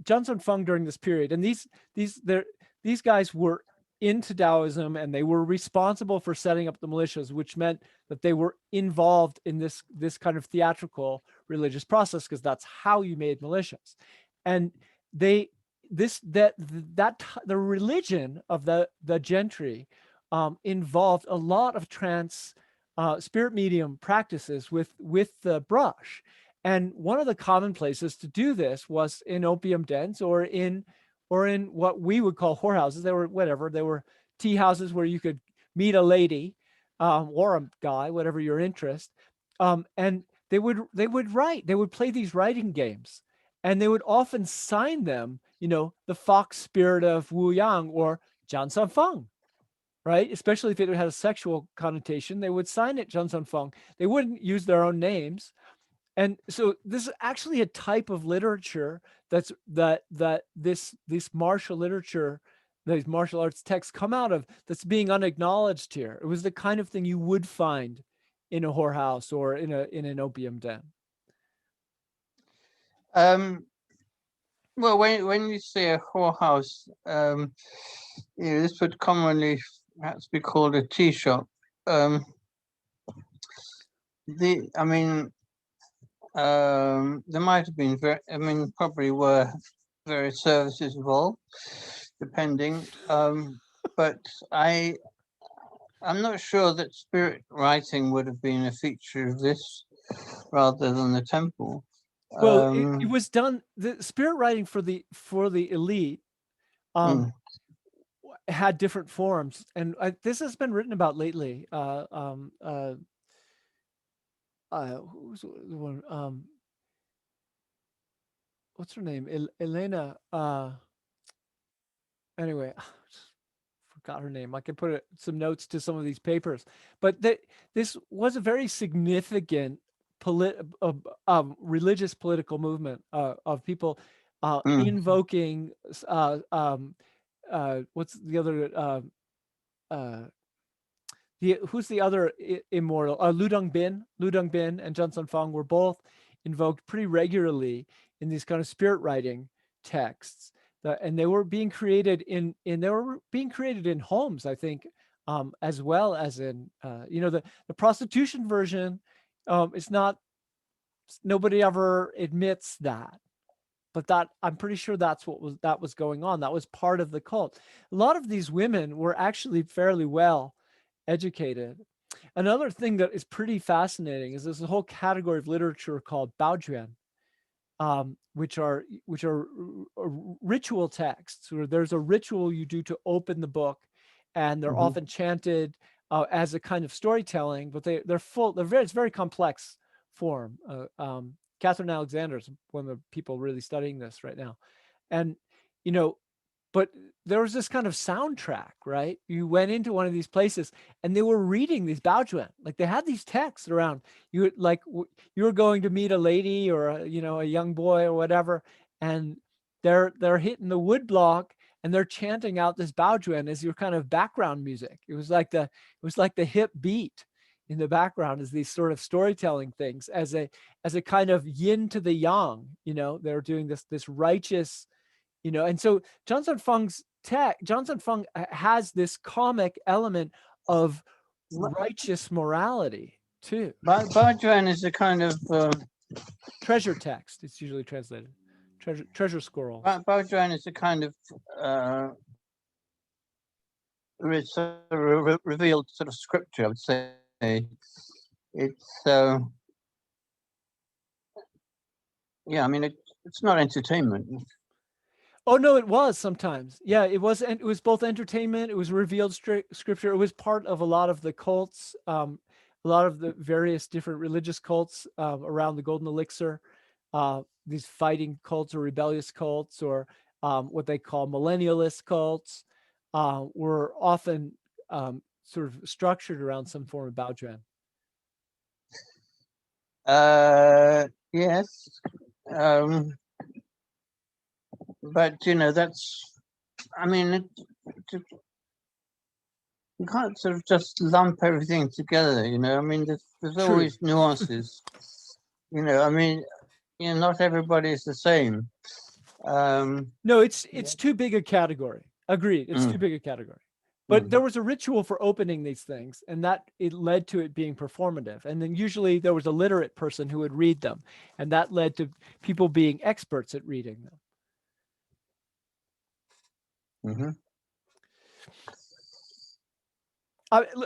Speaker 1: Johnson Fung during this period, and these guys were into Taoism, and they were responsible for setting up the militias, which meant that they were involved in this kind of theatrical religious process, because that's how you made militias. And they this that the religion of the gentry involved a lot of trance spirit medium practices with the brush. And one of the common places to do this was in opium dens, or in what we would call whorehouses. They were tea houses where you could meet a lady, or a guy, whatever your interest. And they would play these writing games. and they would often sign them, the fox spirit of Wu Yang or Sun Fung, right? Especially if it had a sexual connotation, they would sign it Sun Fung. They wouldn't use their own names. And so this is actually a type of literature that this martial literature, these martial arts texts come out of, that's being unacknowledged here. It was the kind of thing you would find in a whorehouse or in an opium den.
Speaker 2: Um, well, when you say a whorehouse, this would commonly perhaps be called a tea shop. Um, I mean, there might have been probably were various services involved, depending. But I'm not sure that spirit writing would have been a feature of this rather than the temple.
Speaker 1: Well, it was done. The spirit writing for the elite
Speaker 2: Mm,
Speaker 1: had different forms, and this has been written about lately. Who's the one? What's her name? Elena. Anyway, forgot her name. I can put some notes to some of these papers, but this was a very significant religious political movement of people
Speaker 2: mm,
Speaker 1: invoking what's the other uh, who's the other immortal? Lu Dongbin and Sun Fung were both invoked pretty regularly in these kind of spirit writing texts, and they were being created in homes, I think, as well as in the prostitution version. It's not, nobody ever admits that, but that, I'm pretty sure that's what was going on. That was part of the cult. A lot of these women were actually fairly well educated. Another thing that is pretty fascinating is there's a whole category of literature called baojuan, which are ritual texts, where there's a ritual you do to open the book, and they're
Speaker 2: mhm.
Speaker 1: often chanted as a kind of storytelling, but it's very complex form. Catherine Alexander is one of the people really studying this right now, and you know but there was this kind of soundtrack, right? You went into one of these places and they were reading these baojuan, like they had these texts around. You were going to meet a lady or a young boy or whatever, and they're hitting the wood block and they're chanting out this baojuan as your kind of background music. It was like the hip beat in the background, as these sort of storytelling things, as a kind of yin to the yang. They're doing this righteous, and so Johnson Fung has this comic element of righteous morality too.
Speaker 2: Baojuan is a kind of
Speaker 1: Treasure text, it's usually translated. Treasure scrolls.
Speaker 2: Baojuan is a kind of revealed sort of scripture, I would say. It's yeah, I mean it's not entertainment.
Speaker 1: Oh no, it was sometimes. Yeah, it was. And it was both entertainment. It was revealed scripture. It was part of a lot of the cults, a lot of the various different religious cults around the Golden Elixir. These fighting cults or rebellious cults, or what they call millennialist cults, were often sort of structured around some form of baojuan.
Speaker 2: Yes. But that's, I mean, you can't sort of just lump everything together. I mean, there's
Speaker 1: True.
Speaker 2: always nuances. I mean, not everybody is the same.
Speaker 1: No, it's too big a category. Agreed. It's too
Speaker 2: mm,
Speaker 1: big a category. But
Speaker 2: mm,
Speaker 1: there was a ritual for opening these things, and that it led to it being performative. And then usually there was a literate person who would read them, and that led to people being experts at reading them.
Speaker 2: mhm.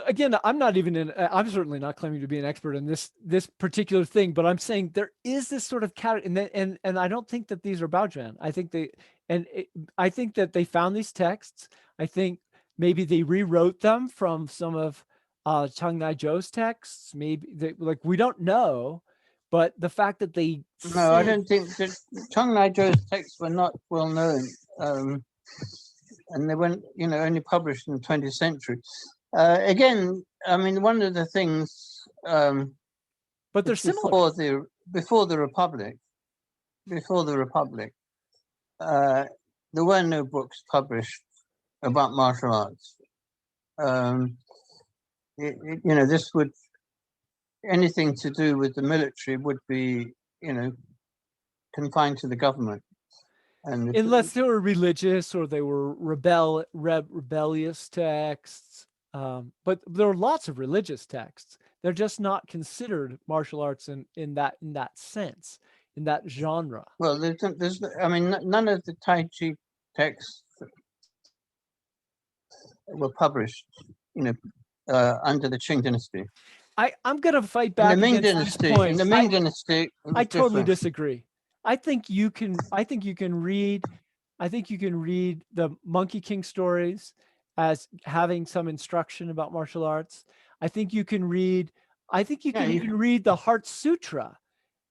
Speaker 1: Again, I'm certainly not claiming to be an expert in this particular thing, but I'm saying there is this sort of category, and I don't think that these are baojuan. I think that they found these texts. I think maybe they rewrote them from some of Chang Nai Zhou's texts. Maybe we don't know, But the fact that they
Speaker 2: No, I
Speaker 1: said,
Speaker 2: don't think that Chong Lai Zhou's texts were not well known, and they weren't, only published in the 20th century. Again, I mean, one of the things
Speaker 1: but they're similar.
Speaker 2: before the Republic, there were no books published about martial arts. This would, anything to do with the military would be, confined to the government. And
Speaker 1: Unless they were religious or they were rebellious texts. But there are lots of religious texts. They're just not considered martial arts in that sense, in that genre.
Speaker 2: well, I mean, none of the Tai Chi texts were published, under the Qing dynasty.
Speaker 1: I'm gonna fight
Speaker 2: In the
Speaker 1: back
Speaker 2: Ming
Speaker 1: against this
Speaker 2: dynasty,
Speaker 1: point.
Speaker 2: it
Speaker 1: I
Speaker 2: was
Speaker 1: totally
Speaker 2: different.
Speaker 1: disagree. I think you can read the Monkey King stories as having some instruction about martial arts. I think you can
Speaker 2: Yeah,
Speaker 1: even read the Heart Sutra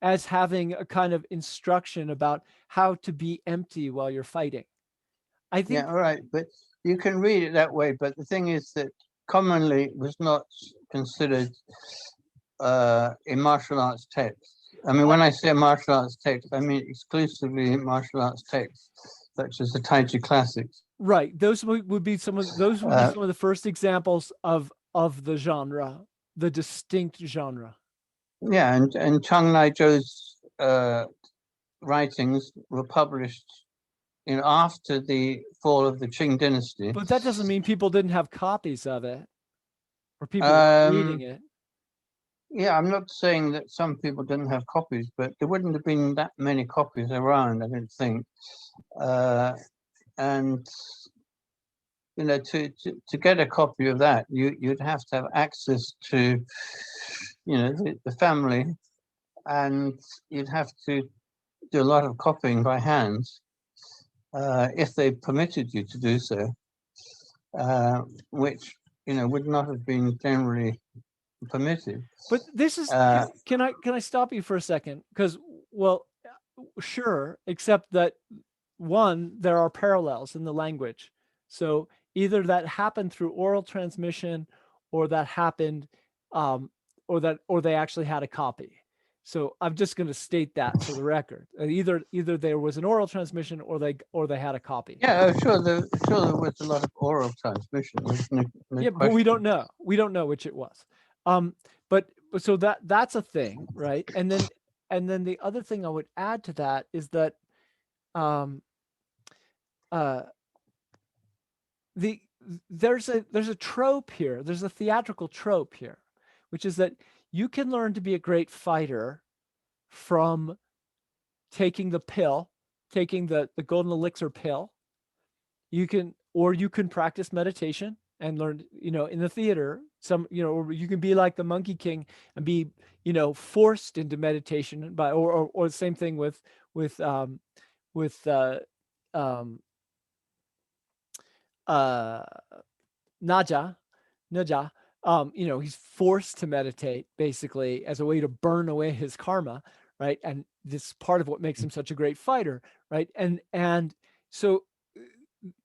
Speaker 1: as having a kind of instruction about how to be empty while you're fighting. I think
Speaker 2: all right, but you can read it that way. But the thing is that commonly it was not considered in martial arts texts. I mean, when I say martial arts text, I mean exclusively martial arts texts, such as the Tai Chi Classics.
Speaker 1: right. Those would be some of the first examples of the genre, the distinct genre.
Speaker 2: Yeah, and Chang Lai Zhou's writings were published, after the fall of the Qing dynasty.
Speaker 1: But that doesn't mean people didn't have copies of it or people weren't reading
Speaker 2: Um,
Speaker 1: it.
Speaker 2: yeah, I'm not saying that some people didn't have copies, but there wouldn't have been that many copies around, I don't think. And to get a copy of that, you'd have to have access to, the family, and you'd have to do a lot of copying by hand, if they permitted you to do so, which would not have been generally permitted.
Speaker 1: But this is can I stop you for a second? Because, well, sure, except that one, there are parallels in the language. So either that happened through oral transmission, or that happened, or they actually had a copy. So I'm just going to state that for the record. Either there was an oral transmission, or they had a copy.
Speaker 2: Yeah, sure. There was a lot of oral transmission. No
Speaker 1: Yeah, but
Speaker 2: question.
Speaker 1: we don't know. We don't know which it was. But so that's a thing, right? And then the other thing I would add to that is that there's a trope here. There's a theatrical trope here, which is that you can learn to be a great fighter from taking the pill, taking the golden elixir pill. You can practice meditation and learn, in the theater, or you can be like the Monkey King and be, forced into meditation by, or the same thing with Naja, he's forced to meditate basically as a way to burn away his karma, right? And this is part of what makes him such a great fighter, right? And so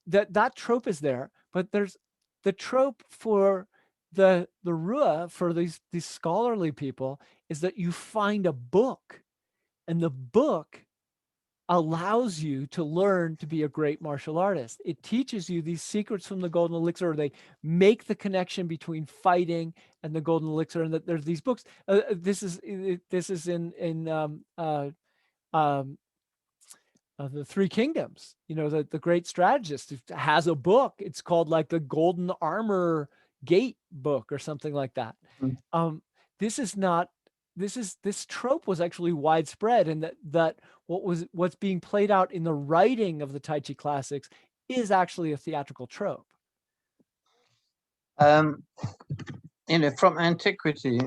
Speaker 1: that trope is there, but there's the trope for the Rua, for these scholarly people, is that you find a book, and the book allows you to learn to be a great martial artist. It teaches you these secrets from the golden elixir. They make the connection between fighting and the golden elixir, and that there's these books. This is in the Three Kingdoms. The great strategist has a book. It's called like the Golden Armor Gate book or something like that.
Speaker 2: Mm.
Speaker 1: This trope was actually widespread, and that what's being played out in the writing of the Tai Chi Classics is actually a theatrical trope.
Speaker 2: From antiquity,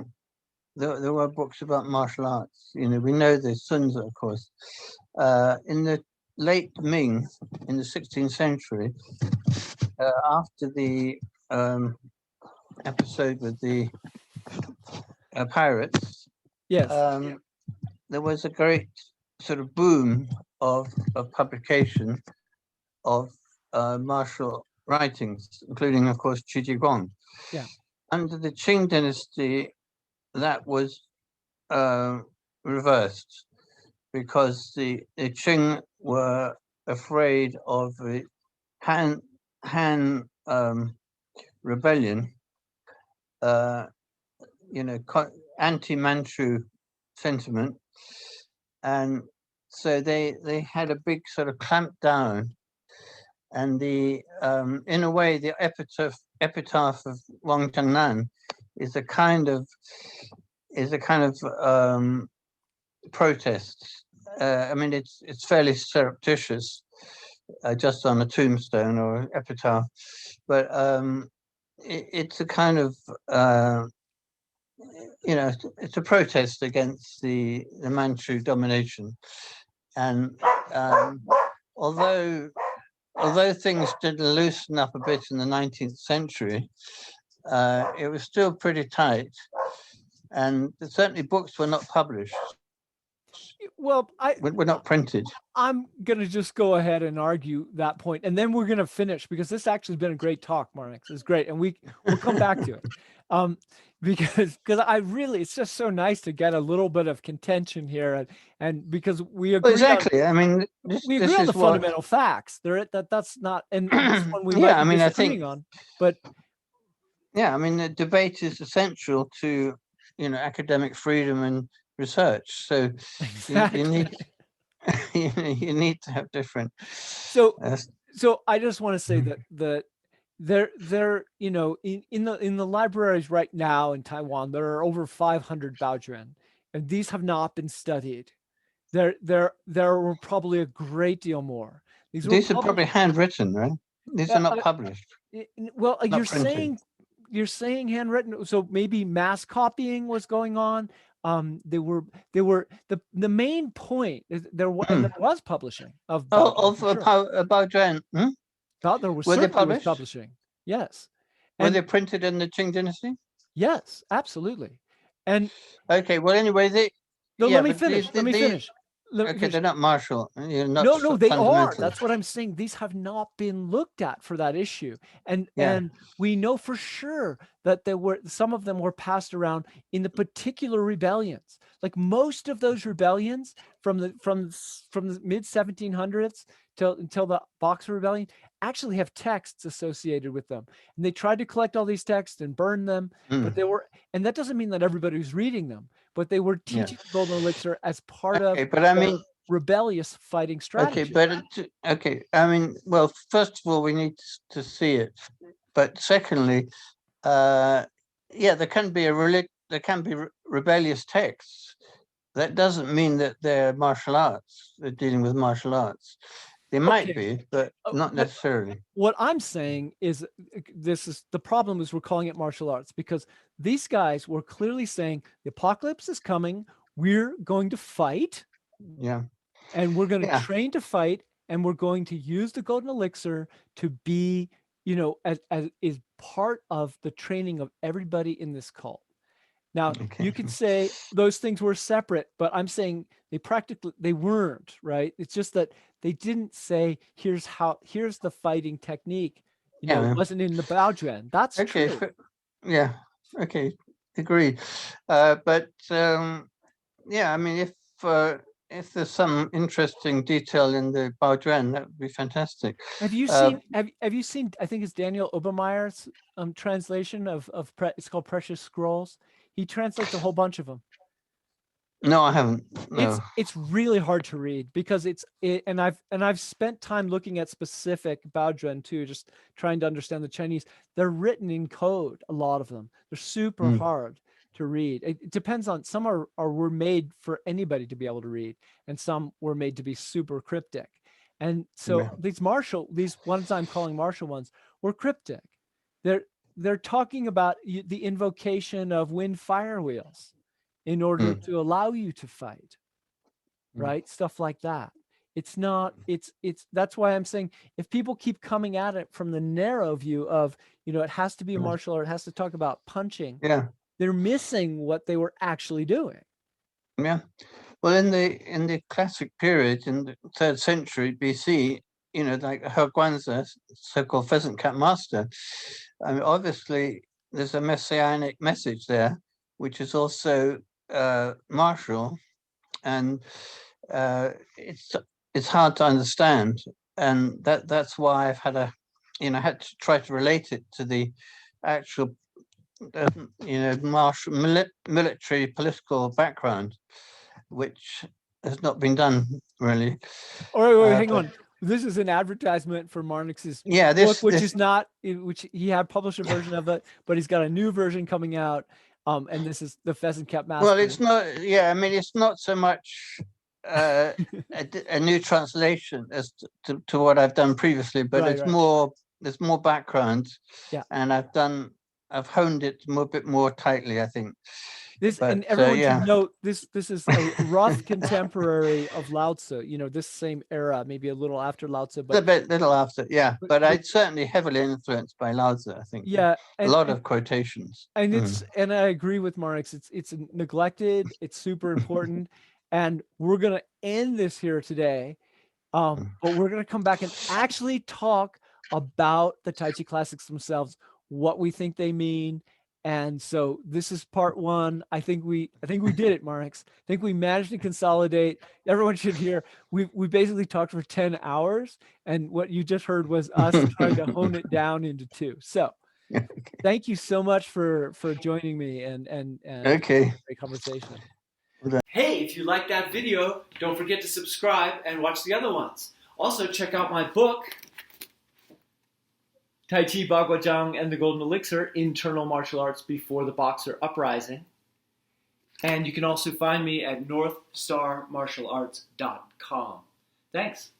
Speaker 2: there were books about martial arts. We know there's Sun Tzu, of course. In the late Ming, in the 16th century, after the episode with the pirates,
Speaker 1: Yes.
Speaker 2: there was a great sort of boom of publication of martial writings, including, of course, Qigong.
Speaker 1: Yeah.
Speaker 2: Under the Qing dynasty, that was reversed because the Qing were afraid of the Han rebellion, anti-Manchu sentiment, and so they had a big sort of clamp down. And the in a way, the epitaph of Wang Changnan is a kind of protest. I mean, it's fairly surreptitious, just on a tombstone or epitaph, but it's a kind of it's a protest against the Manchu domination. And although things did loosen up a bit in the 19th century, it was still pretty tight, and certainly books were not published.
Speaker 1: Well,
Speaker 2: Were not printed.
Speaker 1: I'm going to just go ahead and argue that point, and then we're going to finish, because this actually has been a great talk, Marnix. It's great, and we'll come back to it. Because I really, it's just so nice to get a little bit of contention here, and because we agree
Speaker 2: exactly.
Speaker 1: on,
Speaker 2: I mean,
Speaker 1: we agree on the fundamental facts. That's not, and this one we might be disagreeing on, but
Speaker 2: yeah, I mean, the debate is essential to academic freedom and research. So
Speaker 1: exactly.
Speaker 2: you need you need to have different.
Speaker 1: So I just want to say that there in the libraries right now in Taiwan, there are over 500 Baojuan, and these have not been studied. There were probably a great deal more.
Speaker 2: These are probably handwritten, right? These are not published.
Speaker 1: Well,
Speaker 2: not
Speaker 1: you're saying handwritten, so maybe mass copying was going on. They were the main point is there was publishing of
Speaker 2: Baojuan.
Speaker 1: There was certainly was publishing. Yes.
Speaker 2: Were they printed in the Qing dynasty?
Speaker 1: Yes, absolutely. And
Speaker 2: okay, well, anyway,
Speaker 1: let me finish.
Speaker 2: Okay, they're not martial.
Speaker 1: No, they are. That's what I'm saying. These have not been looked at for that issue, and we know for sure that some of them were passed around in the particular rebellions. Like most of those rebellions from the mid 1700s until the Boxer Rebellion actually have texts associated with them, and they tried to collect all these texts and burn them. But they were, and that doesn't mean that everybody was reading them, but they were teaching the Golden Elixir as part of.
Speaker 2: But I mean,
Speaker 1: rebellious fighting strategy.
Speaker 2: I mean, well, first of all, we need to see it, but secondly, there can be rebellious texts. That doesn't mean that they're martial arts. They're dealing with martial arts. They might be, but not necessarily.
Speaker 1: What I'm saying is, the problem is we're calling it martial arts because these guys were clearly saying the apocalypse is coming. We're going to fight.
Speaker 2: Yeah.
Speaker 1: And we're going to train to fight, and we're going to use the Golden Elixir to be, as is part of the training of everybody in this cult. Now, you could say those things were separate, but I'm saying they weren't, right? It's just that they didn't say, here's the fighting technique. It wasn't in the Baojuan. That's true.
Speaker 2: Yeah. Okay. Agreed. But I mean, if there's some interesting detail in the Baojuan, that would be fantastic.
Speaker 1: Have you seen? Have you seen? I think it's Daniel Obermeyer's translation of it's called Precious Scrolls. He translates a whole bunch of them.
Speaker 2: No, I haven't. No.
Speaker 1: It's really hard to read because and I've spent time looking at specific Baojuan too, just trying to understand the Chinese. They're written in code, a lot of them. They're super hard to read. It depends on, some were made for anybody to be able to read, and some were made to be super cryptic. And so these ones I'm calling martial ones were cryptic. They're talking about the invocation of wind fire wheels in order to allow you to fight, right? Stuff like that. It's not, that's why I'm saying, if people keep coming at it from the narrow view of, it has to be a martial art, it has to talk about punching. They're missing what they were actually doing.
Speaker 2: Yeah. Well, in the classic period, in the 3rd century BC, you know, like Herguanza, so-called pheasant cap master, I mean, obviously there's a messianic message there, which is also martial, and it's hard to understand, and that's why I've had had to try to relate it to the actual martial military political background, which has not been done really.
Speaker 1: Wait, hang
Speaker 2: But
Speaker 1: on. This is an advertisement for Marnix's
Speaker 2: yeah,
Speaker 1: book, which
Speaker 2: this
Speaker 1: is not, which he had published a version of it, but he's got a new version coming out. And this is the Pheasant Cap
Speaker 2: well,
Speaker 1: Master.
Speaker 2: it's not. Yeah, I mean, it's not so much a new translation as to what I've done previously, but
Speaker 1: Right,
Speaker 2: it's
Speaker 1: right.
Speaker 2: more. There's more background,
Speaker 1: Yeah.
Speaker 2: and I've honed it a bit more tightly, I think.
Speaker 1: This, and
Speaker 2: But
Speaker 1: everyone should
Speaker 2: yeah,
Speaker 1: note this is a rough contemporary of Lao Tzu, you know, this same era, maybe a little after Lao Tzu,
Speaker 2: a
Speaker 1: but
Speaker 2: bit little after, yeah. But
Speaker 1: but
Speaker 2: I'd certainly heavily influenced by Lao Tzu, I think.
Speaker 1: yeah,
Speaker 2: A lot of quotations.
Speaker 1: and I agree with Marnix. It's neglected, it's super important, and we're gonna end this here today. But we're gonna come back and actually talk about the Tai Chi classics themselves, what we think they mean. And so this is part one. I think we did it, Marnix. I think we managed to consolidate. Everyone should hear. We basically talked for 10 hours, and what you just heard was us trying to hone it down into two. So thank you so much for joining me and
Speaker 2: Okay.
Speaker 1: great conversation.
Speaker 2: Well,
Speaker 1: Hey, if you liked that video, don't forget to subscribe and watch the other ones. Also, check out my book, Tai Chi Bagua and the Golden Elixir, Internal Martial Arts Before the Boxer Uprising. And you can also find me at northstarmartialarts.com. Thanks.